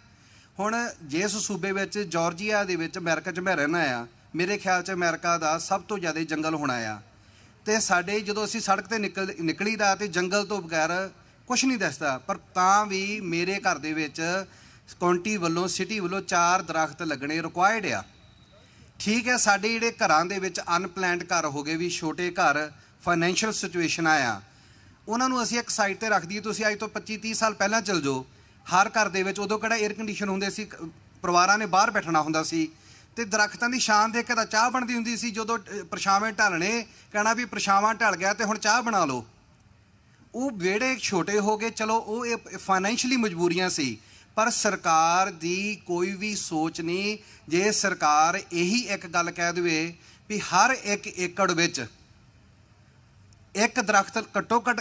ਹੁਣ ਜਿਸ ਸੂਬੇ ਵਿੱਚ ਜਾਰਜੀਆ ਦੇ ਵਿੱਚ ਅਮਰੀਕਾ 'ਚ ਮੈਂ ਰਹਿਣਾ ਆ, ਮੇਰੇ ਖਿਆਲ 'ਚ ਅਮਰੀਕਾ ਦਾ ਸਭ ਤੋਂ ਜ਼ਿਆਦਾ ਜੰਗਲ ਹੋਣਾ ਆ, ਤੇ ਸਾਡੇ ਜਦੋਂ ਅਸੀਂ ਸੜਕ ਤੇ ਨਿਕਲੀਦਾ ਤੇ ਜੰਗਲ ਤੋਂ ਬਗੈਰ ਕੁਛ ਨਹੀਂ ਦਿਸਦਾ। ਪਰ ਤਾਂ ਵੀ ਮੇਰੇ ਘਰ ਦੇ ਵਿੱਚ ਕਾਉਂਟੀ ਵੱਲੋਂ, ਸਿਟੀ ਵੱਲੋਂ 4 ਦਰਖਤ ਲੱਗਣੇ ਰਿਕੁਆਇਰਡ ਆ। ਠੀਕ ਹੈ, ਸਾਡੇ ਜਿਹੜੇ ਘਰਾਂ ਦੇ ਵਿੱਚ ਅਨਪਲੈਨਡ ਘਰ ਹੋ ਗਏ ਵੀ, ਛੋਟੇ ਘਰ, ਫਾਈਨੈਂਸ਼ੀਅਲ ਸਿਚੁਏਸ਼ਨਾਂ ਆ, ਉਹਨਾਂ ਨੂੰ ਅਸੀਂ ਇੱਕ ਸਾਈਡ ਤੇ ਰੱਖ ਦਈਏ। ਤੁਸੀਂ ਅੱਜ ਤੋਂ 25-30 ਸਾਲ ਪਹਿਲਾਂ ਚਲ ਜਾਓ, ਹਰ ਘਰ ਦੇ ਵਿੱਚ ਉਦੋਂ ਕਿਹੜਾ 에ਅਰ ਕੰਡੀਸ਼ਨ ਹੁੰਦੇ ਸੀ, ਪਰਿਵਾਰਾਂ ਨੇ ਬਾਹਰ ਬੈਠਣਾ ਹੁੰਦਾ ਸੀ ਤੇ ਦਰਖਤਾਂ ਦੀ ਛਾਂ ਦੇਖ ਕੇ ਤਾਂ ਚਾਹ ਬਣਦੀ ਹੁੰਦੀ ਸੀ। ਜਦੋਂ ਪਰਛਾਵੇਂ ਢਲਣੇ ਕਹਿਣਾ ਵੀ ਪਰਛਾਵਾਂ ਢਲ ਗਿਆ ਤੇ ਹੁਣ ਚਾਹ ਬਣਾ ਲਓ। ਉਹ ਵਿਹੜੇ ਛੋਟੇ ਹੋ ਗਏ, ਚਲੋ ਉਹ ਇਹ ਫਾਈਨੈਂਸ਼ੀਅਲੀ ਮਜਬੂਰੀਆਂ ਸੀ, ਪਰ ਸਰਕਾਰ ਦੀ ਕੋਈ ਵੀ ਸੋਚ ਨਹੀਂ। ਜੇ ਸਰਕਾਰ ਇਹੀ ਇੱਕ ਗੱਲ ਕਹਿ ਦੇਵੇ ਵੀ ਹਰ 1 ਏਕੜ ਵਿੱਚ ਇੱਕ ਦਰਖਤ ਘੱਟੋ ਘੱਟ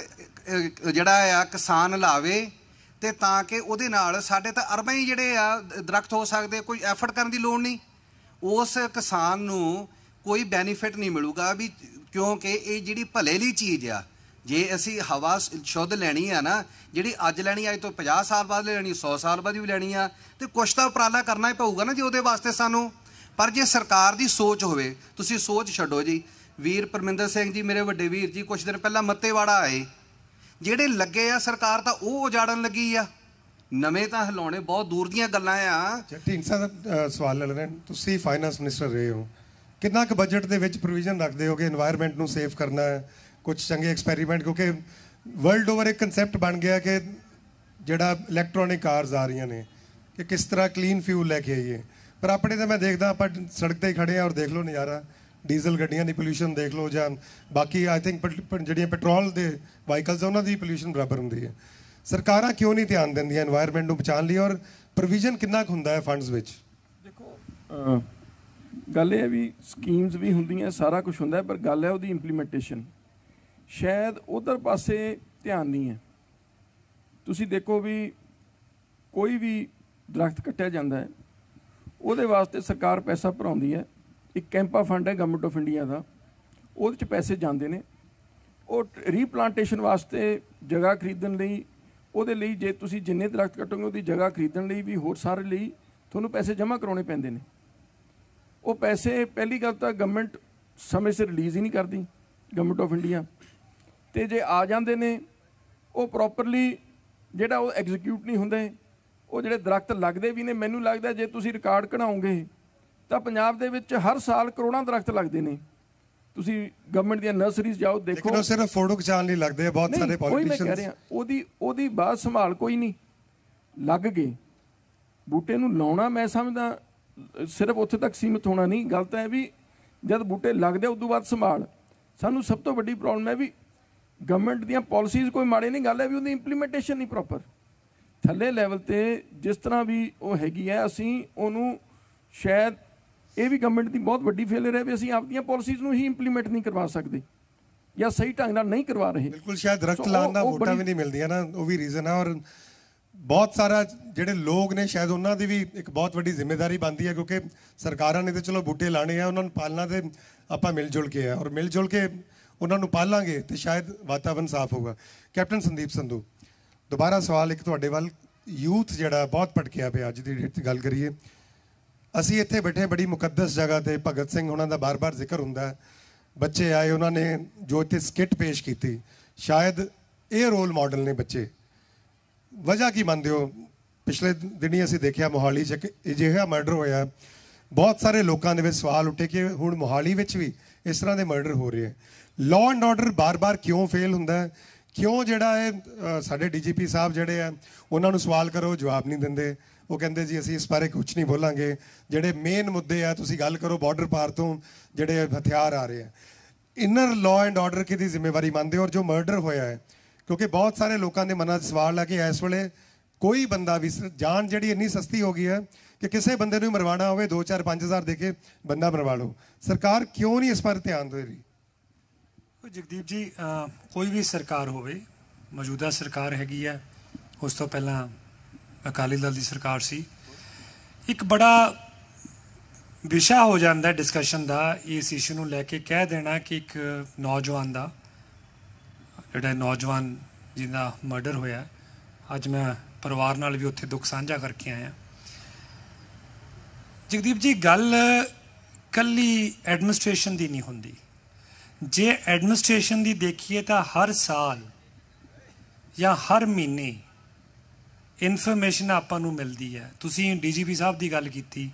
ਜਿਹੜਾ ਆ ਕਿਸਾਨ ਲਾਵੇ, ਤੇ ਤਾਂ ਕਿ ਉਹਦੇ ਨਾਲ ਸਾਡੇ ਤਾਂ ਅਰਬਾਂ ਹੀ ਜਿਹੜੇ ਆ ਦਰਖਤ ਹੋ ਸਕਦੇ, ਕੋਈ ਐਫਰਟ ਕਰਨ ਦੀ ਲੋੜ ਨਹੀਂ। ਉਸ ਕਿਸਾਨ ਨੂੰ ਕੋਈ ਬੈਨੀਫਿਟ ਨਹੀਂ ਮਿਲੂਗਾ ਵੀ, ਕਿਉਂਕਿ ਇਹ ਜਿਹੜੀ ਭਲੇ ਲਈ ਚੀਜ਼ ਆ। ਜੇ ਅਸੀਂ ਹਵਾ ਸ਼ੁੱਧ ਲੈਣੀ ਆ ਨਾ, ਜਿਹੜੀ ਅੱਜ ਲੈਣੀ, ਅੱਜ ਤੋਂ 50 ਸਾਲ ਬਾਅਦ ਲੈਣੀ, 100 ਸਾਲ ਬਾਅਦ ਵੀ ਲੈਣੀ ਆ, ਤੇ ਕੁਛ ਤਾਂ ਉਪਰਾਲਾ ਕਰਨਾ ਹੀ ਪਊਗਾ ਨਾ ਜੀ ਉਹਦੇ ਵਾਸਤੇ ਸਾਨੂੰ। ਪਰ ਜੇ ਸਰਕਾਰ ਦੀ ਸੋਚ ਹੋਵੇ, ਤੁਸੀਂ ਸੋਚ ਛੱਡੋ ਜੀ, ਵੀਰ ਪਰਮਿੰਦਰ ਸਿੰਘ ਜੀ ਮੇਰੇ ਵੱਡੇ ਵੀਰ ਜੀ ਕੁਛ ਦਿਨ ਪਹਿਲਾਂ ਮੱਤੇਵਾੜਾ ਆਏ, ਜਿਹੜੇ ਲੱਗੇ ਆ ਸਰਕਾਰ ਤਾਂ ਉਹ ਉਜਾੜਨ ਲੱਗੀ ਆ, ਨਵੇਂ ਤਾਂ ਹਿਲਾਉਣੇ ਬਹੁਤ ਦੂਰ ਦੀਆਂ ਗੱਲਾਂ ਆ। ਢੀਂਡਸਾ ਦਾ ਸਵਾਲ ਲੈ ਲੈਣ, ਤੁਸੀਂ ਫਾਈਨਾਂਸ ਮਿਨਿਸਟਰ ਰਹੇ ਹੋ, ਕਿੰਨਾ ਕੁ ਬਜਟ ਦੇ ਵਿੱਚ ਪ੍ਰੋਵੀਜ਼ਨ ਰੱਖਦੇ ਹੋ ਕਿ এনवायरमेंट ਨੂੰ ਸੇਫ ਕਰਨਾ ਹੈ? ਕੁਝ ਚੰਗੇ ਐਕਸਪੈਰੀਮੈਂਟ, ਕਿਉਂਕਿ ਵਰਲਡ ਓਵਰ ਇੱਕ ਕਨਸੈਪਟ ਬਣ ਗਿਆ ਕਿ ਜਿਹੜਾ ਇਲੈਕਟ੍ਰੋਨਿਕ ਕਾਰਸ ਆ ਰਹੀਆਂ ਨੇ ਕਿ ਕਿਸ ਤਰ੍ਹਾਂ ਕਲੀਨ ਫਿਊਲ ਲੈ ਕੇ ਆਈਏ, ਪਰ ਆਪਣੇ ਤਾਂ ਮੈਂ ਦੇਖਦਾ ਆਪਾਂ ਸੜਕ ਤੇ ਖੜੇ ਆ ਔਰ ਦੇਖ ਲਓ ਨਜ਼ਾਰਾ, ਡੀਜ਼ਲ ਗੱਡੀਆਂ ਦੀ ਪੋਲਿਊਸ਼ਨ ਦੇਖ ਲਓ, ਜਾਂ ਬਾਕੀ ਆਈ ਥਿੰਕ ਜਿਹੜੀਆਂ ਪੈਟਰੋਲ ਦੇ ਵਾਹੀਕਲਸ ਉਹਨਾਂ ਦੀ ਪੋਲਿਊਸ਼ਨ ਬਰਾਬਰ ਹੁੰਦੀ ਹੈ। ਸਰਕਾਰਾਂ ਕਿਉਂ ਨਹੀਂ ਧਿਆਨ ਦਿੰਦੀਆਂ এনवायरमेंट ਨੂੰ ਬਚਾਉਣ ਲਈ, ਔਰ ਪ੍ਰੋਵੀਜ਼ਨ ਕਿੰਨਾ ਕੁ ਹੁੰਦਾ ਹੈ ਫੰਡਸ ਵਿੱਚ? ਦੇਖੋ ਗੱਲ ਇਹ ਹੈ ਵੀ ਸਕੀਮਸ ਵੀ ਹੁੰਦੀਆਂ, ਸਾਰਾ ਕੁਝ ਹੁੰਦਾ, ਪਰ ਗੱਲ ਹੈ ਉਹਦੀ ਇੰਪਲੀਮੈਂਟੇਸ਼ਨ। ਸ਼ਾਇਦ ਉਧਰ ਪਾਸੇ ਧਿਆਨ ਨਹੀਂ ਹੈ। ਤੁਸੀਂ ਦੇਖੋ ਵੀ ਕੋਈ ਵੀ ਦਰਖਤ ਕੱਟਿਆ ਜਾਂਦਾ ਹੈ ਉਹਦੇ ਵਾਸਤੇ ਸਰਕਾਰ ਪੈਸਾ ਭਰਾਉਂਦੀ ਹੈ। ਇੱਕ ਕੈਂਪਾ ਫੰਡ ਹੈ ਗਵਰਨਮੈਂਟ ਆਫ ਇੰਡੀਆ ਦਾ, ਉਹਦੇ 'ਚ ਪੈਸੇ ਜਾਂਦੇ ਨੇ। ਉਹ ਰੀਪਲਾਂਟੇਸ਼ਨ ਵਾਸਤੇ ਜਗ੍ਹਾ ਖਰੀਦਣ ਲਈ, ਉਹਦੇ ਲਈ ਜੇ ਤੁਸੀਂ ਜਿੰਨੇ ਦਰਖਤ ਕੱਟੋਗੇ ਉਹਦੀ ਜਗ੍ਹਾ ਖਰੀਦਣ ਲਈ ਵੀ ਹੋਰ ਸਾਰੇ ਲਈ ਤੁਹਾਨੂੰ ਪੈਸੇ ਜਮ੍ਹਾਂ ਕਰਾਉਣੇ ਪੈਂਦੇ ਨੇ। ਉਹ ਪੈਸੇ ਪਹਿਲੀ ਗੱਲ ਤਾਂ ਗਵਰਨਮੈਂਟ ਸਮੇਂ ਸਿਰ ਰਿਲੀਜ਼ ਹੀ ਨਹੀਂ ਕਰਦੀ, ਗਵਰਨਮੈਂਟ ਆਫ ਇੰਡੀਆ, ਅਤੇ ਜੇ ਆ ਜਾਂਦੇ ਨੇ ਉਹ ਪ੍ਰੋਪਰਲੀ ਜਿਹੜਾ ਉਹ ਐਗਜ਼ੀਕਿਊਟ ਨਹੀਂ ਹੁੰਦੇ। ਉਹ ਜਿਹੜੇ ਦਰਖਤ ਲੱਗਦੇ ਵੀ ਨੇ, ਮੈਨੂੰ ਲੱਗਦਾ ਜੇ ਤੁਸੀਂ ਰਿਕਾਰਡ ਕਢਾਓਗੇ ਤਾਂ ਪੰਜਾਬ ਦੇ ਵਿੱਚ ਹਰ ਸਾਲ ਕਰੋੜਾਂ ਦਰਖਤ ਲੱਗਦੇ ਨੇ। ਤੁਸੀਂ ਗਵਰਨਮੈਂਟ ਦੀਆਂ ਨਰਸਰੀਜ਼ ਜਾਓ ਦੇਖੋ, ਲੇਕਿਨ ਸਿਰਫ ਫੋਟੋ ਖਿਚਾਉਣ ਲਈ ਲੱਗਦੇ ਆ ਬਹੁਤ ਸਾਰੇ ਪੋਲੀਟੀਸ਼ੀਅਨਸ। ਮੈਂ ਕਹਿ ਰਿਹਾ ਉਹਦੀ ਬਾਤ ਸੰਭਾਲ ਕੋਈ ਨਹੀਂ। ਲੱਗ ਗਏ ਬੂਟੇ ਨੂੰ ਲਾਉਣਾ, ਮੈਂ ਸਮਝਦਾ ਸਿਰਫ ਉੱਥੇ ਤੱਕ ਸੀਮਿਤ ਹੋਣਾ ਨਹੀਂ। ਗੱਲ ਤਾਂ ਹੈ ਵੀ ਜਦ ਬੂਟੇ ਲੱਗਦੇ ਉਦੋਂ ਬਾਅਦ ਸੰਭਾਲ। ਸਾਨੂੰ ਸਭ ਤੋਂ ਵੱਡੀ ਪ੍ਰੋਬਲਮ ਹੈ ਵੀ ਗਵਰਨਮੈਂਟ ਦੀਆਂ ਪਾਲਿਸੀਜ਼ ਕੋਈ ਮਾੜੇ ਨਹੀਂ, ਗੱਲ ਹੈ ਵੀ ਉਹਦੀ ਇੰਪਲੀਮੈਂਟੇਸ਼ਨ ਨਹੀਂ ਪ੍ਰੋਪਰ। ਥੱਲੇ ਲੈਵਲ 'ਤੇ ਜਿਸ ਤਰ੍ਹਾਂ ਵੀ ਉਹ ਹੈਗੀ ਹੈ, ਅਸੀਂ ਉਹਨੂੰ ਸ਼ਾਇਦ ਇਹ ਵੀ ਗਵਰਨਮੈਂਟ ਦੀ ਬਹੁਤ ਵੱਡੀ ਫੇਲਰ ਹੈ ਵੀ ਅਸੀਂ ਆਪਣੀਆਂ ਪਾਲਿਸੀਜ਼ ਨੂੰ ਹੀ ਇੰਪਲੀਮੈਂਟ ਨਹੀਂ ਕਰਵਾ ਸਕਦੇ ਜਾਂ ਸਹੀ ਢੰਗ ਨਾਲ ਨਹੀਂ ਕਰਵਾ ਰਹੇ। ਬਿਲਕੁਲ, ਸ਼ਾਇਦ ਦਰਖਤ ਲਾਉਣ ਦਾ ਵੋਟਾਂ ਵੀ ਨਹੀਂ ਮਿਲਦੀਆਂ ਨਾ, ਉਹ ਵੀ ਰੀਜ਼ਨ ਹੈ। ਔਰ ਬਹੁਤ ਸਾਰਾ ਜਿਹੜੇ ਲੋਕ ਨੇ ਸ਼ਾਇਦ ਉਹਨਾਂ ਦੀ ਵੀ ਇੱਕ ਬਹੁਤ ਵੱਡੀ ਜ਼ਿੰਮੇਵਾਰੀ ਬਣਦੀ ਹੈ, ਕਿਉਂਕਿ ਸਰਕਾਰਾਂ ਨੇ ਤਾਂ ਚਲੋ ਬੂਟੇ ਲਾਣੇ ਆ, ਉਹਨਾਂ ਨੂੰ ਪਾਲਣਾ ਤੇ ਆਪਾਂ ਮਿਲ ਜੁਲ ਕੇ ਆ, ਔਰ ਮਿਲ ਜੁਲ ਕੇ ਉਹਨਾਂ ਨੂੰ ਪਾਲਾਂਗੇ ਤੇ ਸ਼ਾਇਦ ਵਾਤਾਵਰਨ ਸਾਫ਼ ਹੋਊਗਾ। ਕੈਪਟਨ ਸੰਦੀਪ ਸੰਧੂ, ਦੁਬਾਰਾ ਸਵਾਲ ਇੱਕ ਤੁਹਾਡੇ ਵੱਲ। ਯੂਥ ਜਿਹੜਾ ਬਹੁਤ ਭਟਕਿਆ ਪਿਆ, ਅੱਜ ਦੀ ਡੇਟ 'ਚ ਗੱਲ ਕਰੀਏ, ਅਸੀਂ ਇੱਥੇ ਬੈਠੇ ਬੜੀ ਮੁਕੱਦਸ ਜਗ੍ਹਾ 'ਤੇ, ਭਗਤ ਸਿੰਘ ਉਹਨਾਂ ਦਾ ਬਾਰ-ਬਾਰ ਜ਼ਿਕਰ ਹੁੰਦਾ। ਬੱਚੇ ਆਏ, ਉਹਨਾਂ ਨੇ ਜੋ ਇੱਥੇ ਸਕਿੱਟ ਪੇਸ਼ ਕੀਤੀ, ਸ਼ਾਇਦ ਇਹ ਰੋਲ ਮਾਡਲ ਨੇ ਬੱਚੇ। ਵਜ੍ਹਾ ਕੀ ਮੰਨਦੇ ਹੋ? ਪਿਛਲੇ ਦਿਨੀ ਅਸੀਂ ਦੇਖਿਆ ਮੋਹਾਲੀ 'ਚ ਇੱਕ ਅਜਿਹਾ ਮਰਡਰ ਹੋਇਆ, ਬਹੁਤ ਸਾਰੇ ਲੋਕਾਂ ਦੇ ਵਿੱਚ ਸਵਾਲ ਉੱਠੇ ਕਿ ਹੁਣ ਮੋਹਾਲੀ ਵਿੱਚ ਵੀ ਇਸ ਤਰ੍ਹਾਂ ਦੇ ਮਰਡਰ ਹੋ ਰਹੇ ਹੈ। ਲਾਅ ਐਂਡ ਆਰਡਰ ਬਾਰ-ਬਾਰ ਕਿਉਂ ਫੇਲ ਹੁੰਦਾ ਹੈ? ਕਿਉਂ ਜਿਹੜਾ ਇਹ ਸਾਡੇ ਡੀਜੀਪੀ ਸਾਹਿਬ ਜਿਹੜੇ ਆ ਉਹਨਾਂ ਨੂੰ ਸਵਾਲ ਕਰੋ ਜਵਾਬ ਨਹੀਂ ਦਿੰਦੇ? ਉਹ ਕਹਿੰਦੇ ਜੀ ਅਸੀਂ ਇਸ ਬਾਰੇ ਕੁਝ ਨਹੀਂ ਬੋਲਾਂਗੇ, ਜਿਹੜੇ ਮੇਨ ਮੁੱਦੇ ਆ ਤੁਸੀਂ ਗੱਲ ਕਰੋ ਬਾਰਡਰ ਪਾਰ ਤੋਂ ਜਿਹੜੇ ਹਥਿਆਰ ਆ ਰਹੇ ਆ। ਇਨਰ ਲਾਅ ਐਂਡ ਆਰਡਰ ਕਿਹਦੀ ਜ਼ਿੰਮੇਵਾਰੀ ਮੰਨਦੇ ਹੋ? ਔਰ ਜੋ ਮਰਡਰ ਹੋਇਆ ਹੈ, ਕਿਉਂਕਿ ਬਹੁਤ ਸਾਰੇ ਲੋਕਾਂ ਦੇ ਮਨਾਂ 'ਚ ਸਵਾਲ ਹੈ ਕਿ ਇਸ ਵੇਲੇ ਕੋਈ ਬੰਦਾ ਵੀ, ਜਾਨ ਜਿਹੜੀ ਇੰਨੀ ਸਸਤੀ ਹੋ ਗਈ ਹੈ ਕਿ ਕਿਸੇ ਬੰਦੇ ਨੂੰ ਮਰਵਾਉਣਾ ਹੋਵੇ 2-4 5,000 ਦੇ ਕੇ ਬੰਦਾ ਮਰਵਾ ਲਓ। ਸਰਕਾਰ ਕਿਉਂ ਨਹੀਂ ਇਸ ਪਰ ਧਿਆਨ ਦੇ ਰਹੀ? ਜਗਦੀਪ ਜੀ, ਕੋਈ ਵੀ ਸਰਕਾਰ ਹੋਵੇ, ਮੌਜੂਦਾ ਸਰਕਾਰ ਹੈਗੀ ਹੈ, ਉਸ ਤੋਂ ਪਹਿਲਾਂ ਅਕਾਲੀ ਦਲ ਦੀ ਸਰਕਾਰ ਸੀ, ਇੱਕ ਬੜਾ ਵਿਸ਼ਾ ਹੋ ਜਾਂਦਾ ਡਿਸਕਸ਼ਨ ਦਾ ਇਸ ਇਸ਼ੂ ਨੂੰ ਲੈ ਕੇ, ਕਹਿ ਦੇਣਾ ਕਿ ਇੱਕ ਨੌਜਵਾਨ ਦਾ ਜਿਹੜਾ ਨੌਜਵਾਨ ਜਿਹਦਾ ਮਰਡਰ ਹੋਇਆ, ਅੱਜ ਮੈਂ ਪਰਿਵਾਰ ਨਾਲ ਵੀ ਉੱਥੇ ਦੁੱਖ ਸਾਂਝਾ ਕਰਕੇ ਆਇਆ। ਜਗਦੀਪ ਜੀ, ਗੱਲ ਕੱਲੀ ਐਡਮਿਨਿਸਟ੍ਰੇਸ਼ਨ ਦੀ ਨਹੀਂ ਹੁੰਦੀ। ਜੇ ਐਡਮਿਨਿਸਟ੍ਰੇਸ਼ਨ ਦੀ ਦੇਖੀਏ ਤਾਂ ਹਰ ਸਾਲ ਜਾਂ ਹਰ ਮਹੀਨੇ ਇਨਫੋਰਮੇਸ਼ਨ ਆਪਾਂ ਨੂੰ ਮਿਲਦੀ ਹੈ। ਤੁਸੀਂ ਡੀਜੀਪੀ ਸਾਹਿਬ ਦੀ ਗੱਲ ਕੀਤੀ,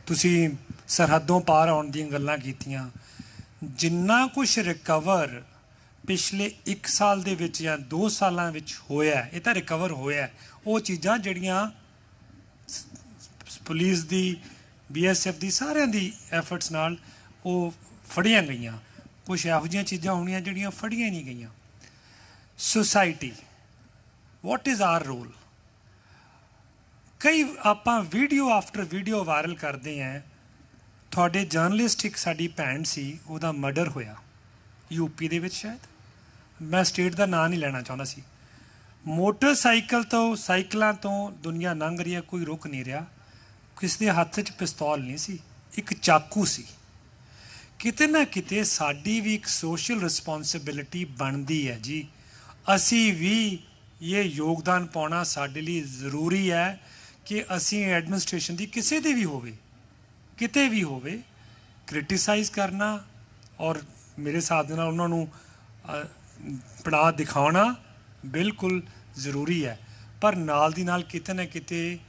ਤੁਸੀਂ ਸਰਹੱਦੋਂ ਪਾਰ ਆਉਣ ਦੀਆਂ ਗੱਲਾਂ ਕੀਤੀਆਂ। ਜਿੰਨਾ ਕੁਛ ਰਿਕਵਰ ਪਿਛਲੇ 1 ਸਾਲ ਦੇ ਵਿੱਚ ਜਾਂ 2 ਸਾਲਾਂ ਵਿੱਚ ਹੋਇਆ, ਇਹ ਤਾਂ ਰਿਕਵਰ ਹੋਇਆ, ਉਹ ਚੀਜ਼ਾਂ ਜਿਹੜੀਆਂ ਪੁਲਿਸ ਦੀ, BSF ਦੀ, ਸਾਰਿਆਂ ਦੀ ਐਫਰਟਸ ਨਾਲ ਉਹ ਫੜੀਆਂ ਗਈਆਂ। ਕੁਛ ਇਹੋ ਜਿਹੀਆਂ ਚੀਜ਼ਾਂ ਹੋਣੀਆਂ ਜਿਹੜੀਆਂ ਫੜੀਆਂ ਨਹੀਂ ਗਈਆਂ। Society, what is our role? ਕਈ ਆਪਾਂ ਵੀਡੀਓ ਆਫਟਰ ਵੀਡੀਓ ਵਾਇਰਲ ਕਰਦੇ ਹਾਂ। ਤੁਹਾਡੇ ਜਰਨਲਿਸਟ ਇੱਕ ਸਾਡੀ ਭੈਣ ਸੀ, ਉਹਦਾ ਮਰਡਰ ਹੋਇਆ ਯੂਪੀ ਦੇ ਵਿੱਚ, ਸ਼ਾਇਦ ਮੈਂ ਸਟੇਟ ਦਾ ਨਾਂ ਨਹੀਂ ਲੈਣਾ ਚਾਹੁੰਦਾ ਸੀ। ਮੋਟਰਸਾਈਕਲ ਤੋਂ, ਸਾਈਕਲਾਂ ਤੋਂ ਦੁਨੀਆ ਲੰਘ ਰਹੀ ਹੈ, ਕੋਈ ਰੁਕ ਨਹੀਂ ਰਿਹਾ। ਕਿਸੇ ਦੇ ਹੱਥ 'ਚ ਪਿਸਤੌਲ ਨਹੀਂ ਸੀ, ਇੱਕ ਚਾਕੂ ਸੀ। ਕਿਤੇ ਨਾ ਕਿਤੇ ਸਾਡੀ ਵੀ ਇੱਕ ਸੋਸ਼ਲ ਰਿਸਪੌਂਸਿਬਿਲਿਟੀ ਬਣਦੀ ਹੈ ਜੀ। ਅਸੀਂ ਵੀ ਇਹ ਯੋਗਦਾਨ ਪਾਉਣਾ ਸਾਡੇ ਲਈ ਜ਼ਰੂਰੀ ਹੈ ਕਿ ਅਸੀਂ ਐਡਮਿਨਿਸਟ੍ਰੇਸ਼ਨ ਦੀ ਕਿਸੇ ਦੀ ਵੀ ਹੋਵੇ, ਕਿਤੇ ਵੀ ਹੋਵੇ, ਕ੍ਰਿਟੀਸਾਈਜ਼ ਕਰਨਾ ਔਰ ਮੇਰੇ ਹਿਸਾਬ ਦੇ ਨਾਲ ਉਹਨਾਂ ਨੂੰ ਪੜਾਅ ਦਿਖਾਉਣਾ ਬਿਲਕੁਲ ਜ਼ਰੂਰੀ ਹੈ। ਪਰ ਨਾਲ ਦੀ ਨਾਲ ਕਿਤੇ ਨਾ ਕਿਤੇ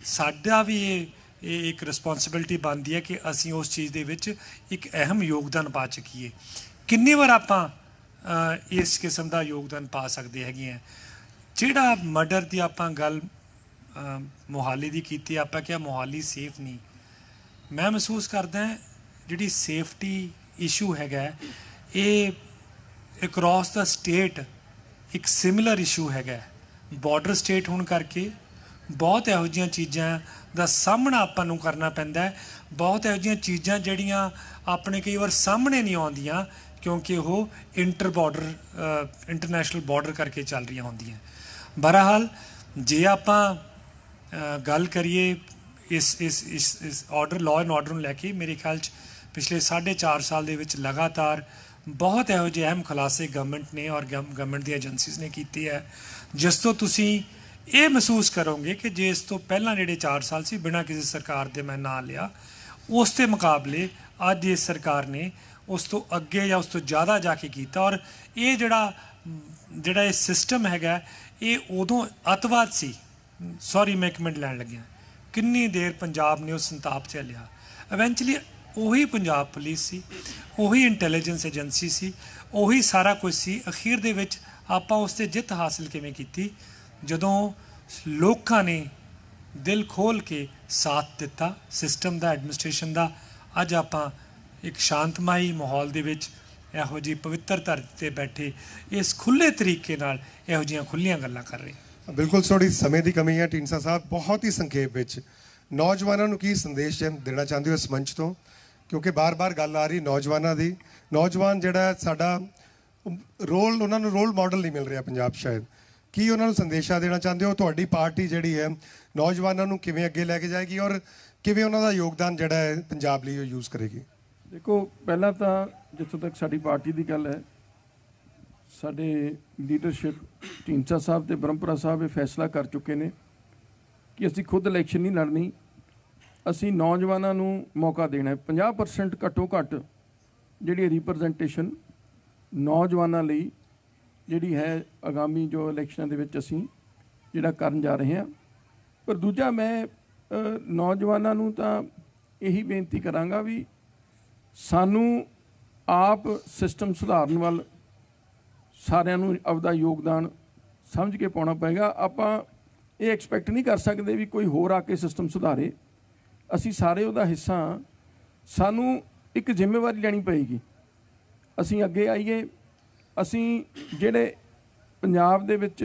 ਸਾਡਾ ਵੀ ਇਹ ਇੱਕ ਰਿਸਪੌਂਸਿਬਿਲਿਟੀ ਬਣਦੀ ਹੈ ਕਿ ਅਸੀਂ ਉਸ ਚੀਜ਼ ਦੇ ਵਿੱਚ ਇੱਕ ਅਹਿਮ ਯੋਗਦਾਨ ਪਾ ਚੁੱਕੀਏ। ਕਿੰਨੀ ਵਾਰ ਆਪਾਂ ਇਸ ਕਿਸਮ ਦਾ ਯੋਗਦਾਨ ਪਾ ਸਕਦੇ ਹੈਗੇ ਹਾਂ। ਜਿਹੜਾ ਮਰਡਰ ਦੀ ਆਪਾਂ ਗੱਲ ਮੋਹਾਲੀ ਦੀ ਕੀਤੀ, ਆਪਾਂ ਕਿਹਾ ਮੋਹਾਲੀ ਸੇਫ ਨਹੀਂ। ਮੈਂ ਮਹਿਸੂਸ ਕਰਦਾ ਜਿਹੜੀ ਸੇਫਟੀ ਇਸ਼ੂ ਹੈਗਾ, ਇਹ ਅਕਰੋਸ ਦਾ ਸਟੇਟ ਇੱਕ ਸਿਮਿਲਰ ਇਸ਼ੂ ਹੈਗਾ। ਬਾਰਡਰ ਸਟੇਟ ਹੋਣ ਕਰਕੇ ਬਹੁਤ ਇਹੋ ਜਿਹੀਆਂ ਚੀਜ਼ਾਂ ਦਾ ਸਾਹਮਣਾ ਆਪਾਂ ਨੂੰ ਕਰਨਾ ਪੈਂਦਾ ਹੈ। ਬਹੁਤ ਇਹੋ ਜਿਹੀਆਂ ਚੀਜ਼ਾਂ ਜਿਹੜੀਆਂ ਆਪਣੇ ਕਈ ਵਾਰ ਸਾਹਮਣੇ ਨਹੀਂ ਆਉਂਦੀਆਂ ਕਿਉਂਕਿ ਉਹ ਇੰਟਰਨੈਸ਼ਨਲ ਬਾਰਡਰ ਕਰਕੇ ਚੱਲ ਰਹੀਆਂ ਹੁੰਦੀਆਂ। ਬਹਰਹਾਲ ਜੇ ਆਪਾਂ ਗੱਲ ਕਰੀਏ ਇਸ ਆਰਡਰ ਲਾਅ ਐਂਡ ਆਰਡਰ ਨੂੰ ਲੈ ਕੇ, ਮੇਰੇ ਖਿਆਲ 'ਚ ਪਿਛਲੇ 4.5 ਸਾਲ ਦੇ ਵਿੱਚ ਲਗਾਤਾਰ ਬਹੁਤ ਇਹੋ ਜਿਹੇ ਅਹਿਮ ਖੁਲਾਸੇ ਗਵਰਨਮੈਂਟ ਨੇ ਔਰ ਗਵਰਨਮੈਂਟ ਦੀ ਏਜੰਸੀਜ਼ ਨੇ ਕੀਤੀ ਹੈ, ਜਿਸ ਤੋਂ ਤੁਸੀਂ ਇਹ ਮਹਿਸੂਸ ਕਰੋਗੇ ਕਿ ਜੇ ਇਸ ਤੋਂ ਪਹਿਲਾਂ ਜਿਹੜੇ 4 ਸਾਲ ਸੀ ਬਿਨਾਂ ਕਿਸੇ ਸਰਕਾਰ ਦੇ ਮੈਂ ਨਾਂ ਲਿਆ, ਉਸ ਦੇ ਮੁਕਾਬਲੇ ਅੱਜ ਇਸ ਸਰਕਾਰ ਨੇ ਉਸ ਤੋਂ ਅੱਗੇ ਜਾਂ ਉਸ ਤੋਂ ਜ਼ਿਆਦਾ ਜਾ ਕੇ ਕੀਤਾ। ਔਰ ਇਹ ਜਿਹੜਾ ਇਹ ਸਿਸਟਮ ਹੈਗਾ, ਇਹ ਉਦੋਂ ਅੱਤਵਾਦ ਸੀ। ਸੌਰੀ ਮੈਂ ਇੱਕ ਮਿੰਟ ਲੈਣ ਲੱਗਿਆ, ਕਿੰਨੀ ਦੇਰ ਪੰਜਾਬ ਨੇ ਉਸ ਸੰਤਾਪ ਝੱਲਿਆ। ਇਵੈਂਚੁਅਲੀ ਉਹੀ ਪੰਜਾਬ ਪੁਲਿਸ ਸੀ, ਉਹੀ ਇੰਟੈਲੀਜੈਂਸ ਏਜੰਸੀ ਸੀ, ਉਹੀ ਸਾਰਾ ਕੁਝ ਸੀ। ਅਖੀਰ ਦੇ ਵਿੱਚ ਆਪਾਂ ਉਸ 'ਤੇ ਜਿੱਤ ਹਾਸਿਲ ਕਿਵੇਂ ਕੀਤੀ? ਜਦੋਂ ਲੋਕਾਂ ਨੇ ਦਿਲ ਖੋਲ੍ਹ ਕੇ ਸਾਥ ਦਿੱਤਾ ਸਿਸਟਮ ਦਾ, ਐਡਮਿਨਿਸਟ੍ਰੇਸ਼ਨ ਦਾ। ਅੱਜ ਆਪਾਂ ਇੱਕ ਸ਼ਾਂਤਮਈ ਮਾਹੌਲ ਦੇ ਵਿੱਚ ਇਹੋ ਜਿਹੀ ਪਵਿੱਤਰ ਧਰਤੀ 'ਤੇ ਬੈਠੇ ਇਸ ਖੁੱਲ੍ਹੇ ਤਰੀਕੇ ਨਾਲ ਇਹੋ ਜਿਹੀਆਂ ਖੁੱਲ੍ਹੀਆਂ ਗੱਲਾਂ ਕਰ ਰਹੇ ਹਾਂ। ਬਿਲਕੁਲ, ਥੋੜ੍ਹੀ ਸਮੇਂ ਦੀ ਕਮੀ ਹੈ। ਢੀਂਡਸਾ ਸਾਹਿਬ, ਬਹੁਤ ਹੀ ਸੰਖੇਪ ਵਿੱਚ ਨੌਜਵਾਨਾਂ ਨੂੰ ਕੀ ਸੰਦੇਸ਼ ਦੇਣਾ ਚਾਹੁੰਦੇ ਹੋ ਇਸ ਮੰਚ ਤੋਂ? ਕਿਉਂਕਿ ਬਾਰ-ਬਾਰ ਗੱਲ ਆ ਰਹੀ ਨੌਜਵਾਨਾਂ ਦੀ। ਨੌਜਵਾਨ ਜਿਹੜਾ ਸਾਡਾ ਰੋਲ, ਉਹਨਾਂ ਨੂੰ ਰੋਲ ਮਾਡਲ ਨਹੀਂ ਮਿਲ ਰਿਹਾ ਪੰਜਾਬ ਸ਼ਾਇਦ। ਕੀ ਉਹਨਾਂ ਨੂੰ ਸੰਦੇਸ਼ਾ ਦੇਣਾ ਚਾਹੁੰਦੇ ਹੋ? ਤੁਹਾਡੀ ਪਾਰਟੀ ਜਿਹੜੀ ਹੈ ਨੌਜਵਾਨਾਂ ਨੂੰ ਕਿਵੇਂ ਅੱਗੇ ਲੈ ਕੇ ਜਾਏਗੀ ਔਰ ਕਿਵੇਂ ਉਹਨਾਂ ਦਾ ਯੋਗਦਾਨ ਜਿਹੜਾ ਹੈ ਪੰਜਾਬ ਲਈ ਉਹ ਯੂਜ਼ ਕਰੇਗੀ? ਦੇਖੋ, ਪਹਿਲਾਂ ਤਾਂ ਜਿੱਥੋਂ ਤੱਕ ਸਾਡੀ ਪਾਰਟੀ ਦੀ ਗੱਲ ਹੈ, ਸਾਡੇ ਲੀਡਰਸ਼ਿਪ ਢੀਂਡਸਾ ਸਾਹਿਬ ਤੇ ਬ੍ਰਹਮਪੁਰਾ ਸਾਹਿਬ ਇਹ ਫੈਸਲਾ ਕਰ ਚੁੱਕੇ ਨੇ ਕਿ ਅਸੀਂ ਖੁਦ ਇਲੈਕਸ਼ਨ ਨਹੀਂ ਲੜਨੀ, ਅਸੀਂ ਨੌਜਵਾਨਾਂ ਨੂੰ ਮੌਕਾ ਦੇਣਾ ਹੈ। 50% ਘੱਟੋ ਘੱਟ ਜਿਹੜੀ ਰਿਪਰੈਜ਼ੈਂਟੇਸ਼ਨ ਨੌਜਵਾਨਾਂ ਲਈ ਜਿਹੜੀ ਹੈ ਆਗਾਮੀ ਜੋ ਇਲੈਕਸ਼ਨਾਂ ਦੇ ਵਿੱਚ ਅਸੀਂ ਜਿਹੜਾ ਕਰਨ ਜਾ ਰਹੇ ਹਾਂ। ਪਰ ਦੂਜਾ, ਮੈਂ ਨੌਜਵਾਨਾਂ ਨੂੰ ਤਾਂ ਇਹੀ ਬੇਨਤੀ ਕਰਾਂਗਾ ਵੀ ਸਾਨੂੰ ਆਪ ਸਿਸਟਮ ਸੁਧਾਰਨ ਵੱਲ ਸਾਰਿਆਂ ਨੂੰ ਆਪਦਾ ਯੋਗਦਾਨ ਸਮਝ ਕੇ ਪਾਉਣਾ ਪਏਗਾ। ਆਪਾਂ ਇਹ ਐਕਸਪੈਕਟ ਨਹੀਂ ਕਰ ਸਕਦੇ ਵੀ ਕੋਈ ਹੋਰ ਆ ਕੇ ਸਿਸਟਮ ਸੁਧਾਰੇ। ਅਸੀਂ ਸਾਰੇ ਉਹਦਾ ਹਿੱਸਾ। ਸਾਨੂੰ ਇੱਕ ਜ਼ਿੰਮੇਵਾਰੀ ਲੈਣੀ ਪਏਗੀ। ਅਸੀਂ ਅੱਗੇ ਆਈਏ। ਅਸੀਂ ਜਿਹੜੇ ਪੰਜਾਬ ਦੇ ਵਿੱਚ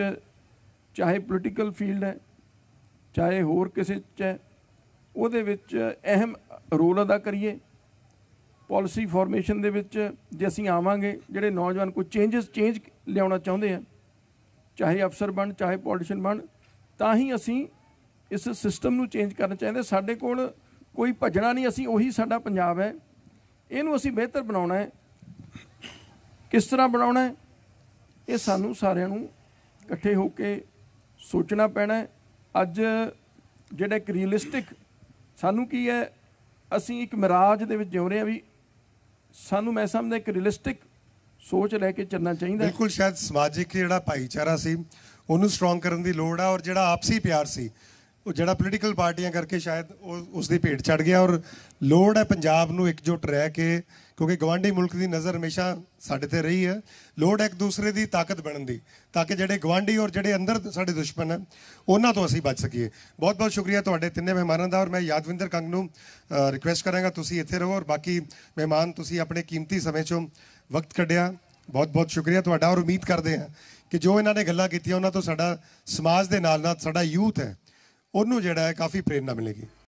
ਚਾਹੇ ਪੋਲੀਟੀਕਲ ਫੀਲਡ ਹੈ, ਚਾਹੇ ਹੋਰ ਕਿਸੇ 'ਚ ਹੈ, ਉਹਦੇ ਵਿੱਚ ਅਹਿਮ ਰੋਲ ਅਦਾ ਕਰੀਏ। ਪਾਲਿਸੀ ਫਾਰਮੇਸ਼ਨ ਦੇ ਵਿੱਚ ਜੇ ਅਸੀਂ ਆਵਾਂਗੇ, ਜਿਹੜੇ ਨੌਜਵਾਨ ਕੋਈ ਚੇਂਜ ਲਿਆਉਣਾ ਚਾਹੁੰਦੇ ਆ, ਚਾਹੇ ਅਫਸਰ ਬਣ ਚਾਹੇ ਪੋਲੀਟੀਸ਼ੀਅਨ ਬਣ, ਤਾਂ ਹੀ ਅਸੀਂ ਇਸ ਸਿਸਟਮ ਨੂੰ ਚੇਂਜ ਕਰਨਾ ਚਾਹੀਦਾ। ਸਾਡੇ ਕੋਲ ਕੋਈ ਭੱਜਣਾ ਨਹੀਂ, ਅਸੀਂ ਉਹੀ ਸਾਡਾ ਪੰਜਾਬ ਹੈ, ਇਹਨੂੰ ਅਸੀਂ ਬਿਹਤਰ ਬਣਾਉਣਾ ਹੈ। ਕਿਸ ਤਰ੍ਹਾਂ ਬਣਾਉਣਾ ਹੈ, ਇਹ ਸਾਨੂੰ ਸਾਰਿਆਂ ਨੂੰ ਇਕੱਠੇ ਹੋ ਕੇ ਸੋਚਣਾ ਪੈਣਾ ਹੈ। ਅੱਜ ਜਿਹੜਾ ਇੱਕ ਰੀਅਲਿਸਟਿਕ ਸਾਨੂੰ ਕੀ ਹੈ, ਅਸੀਂ ਇੱਕ ਮਿਰਾਜ ਦੇ ਵਿੱਚ ਜਿਉ ਰਹੇ ਹਾਂ ਵੀ ਸਾਨੂੰ, ਮੈਂ ਸਮਝਦਾ, ਇੱਕ ਰੀਅਲਿਸਟਿਕ ਸੋਚ ਲੈ ਕੇ ਚੱਲਣਾ ਚਾਹੀਦਾ। ਬਿਲਕੁਲ, ਸ਼ਾਇਦ ਸਮਾਜਿਕ ਜਿਹੜਾ ਭਾਈਚਾਰਾ ਸੀ ਉਹਨੂੰ ਸਟਰੋਂਗ ਕਰਨ ਦੀ ਲੋੜ ਆ, ਔਰ ਜਿਹੜਾ ਆਪਸੀ ਪਿਆਰ ਸੀ ਉਹ ਜਿਹੜਾ ਪੋਲੀਟੀਕਲ ਪਾਰਟੀਆਂ ਕਰਕੇ ਸ਼ਾਇਦ ਉਸ ਦੀ ਭੇਟ ਚੜ੍ਹ ਗਿਆ। ਔਰ ਲੋੜ ਹੈ ਪੰਜਾਬ ਨੂੰ ਇਕਜੁੱਟ ਰਹਿ ਕੇ, ਕਿਉਂਕਿ ਗਵਾਂਢੀ ਮੁਲਕ ਦੀ ਨਜ਼ਰ ਹਮੇਸ਼ਾ ਸਾਡੇ 'ਤੇ ਰਹੀ ਹੈ। ਲੋੜ ਹੈ ਇੱਕ ਦੂਸਰੇ ਦੀ ਤਾਕਤ ਬਣਨ ਦੀ, ਤਾਂ ਕਿ ਜਿਹੜੇ ਗਵਾਂਢੀ ਔਰ ਜਿਹੜੇ ਅੰਦਰ ਸਾਡੇ ਦੁਸ਼ਮਣ ਹਨ ਉਹਨਾਂ ਤੋਂ ਅਸੀਂ ਬਚ ਸਕੀਏ। ਬਹੁਤ ਬਹੁਤ ਸ਼ੁਕਰੀਆ ਤੁਹਾਡੇ ਤਿੰਨੇ ਮਹਿਮਾਨਾਂ ਦਾ। ਔਰ ਮੈਂ ਯਾਦਵਿੰਦਰ ਕੰਗ ਨੂੰ ਰਿਕੁਐਸਟ ਕਰਾਂਗਾ ਤੁਸੀਂ ਇੱਥੇ ਰਹੋ, ਔਰ ਬਾਕੀ ਮਹਿਮਾਨ ਤੁਸੀਂ ਆਪਣੇ ਕੀਮਤੀ ਸਮੇਂ 'ਚੋਂ ਵਕਤ ਕੱਢਿਆ, ਬਹੁਤ ਬਹੁਤ ਸ਼ੁਕਰੀਆ ਤੁਹਾਡਾ। ਔਰ ਉਮੀਦ ਕਰਦੇ ਹਾਂ ਕਿ ਜੋ ਇਹਨਾਂ ਨੇ ਗੱਲਾਂ ਕੀਤੀਆਂ ਉਹਨਾਂ ਤੋਂ ਸਾਡਾ ਸਮਾਜ ਦੇ ਨਾਲ ਨਾਲ ਸਾਡਾ ਯੂਥ ਹੈ ਉਹਨੂੰ ਜਿਹੜਾ ਹੈ ਕਾਫੀ ਪ੍ਰੇਰਨਾ ਮਿਲੇਗੀ।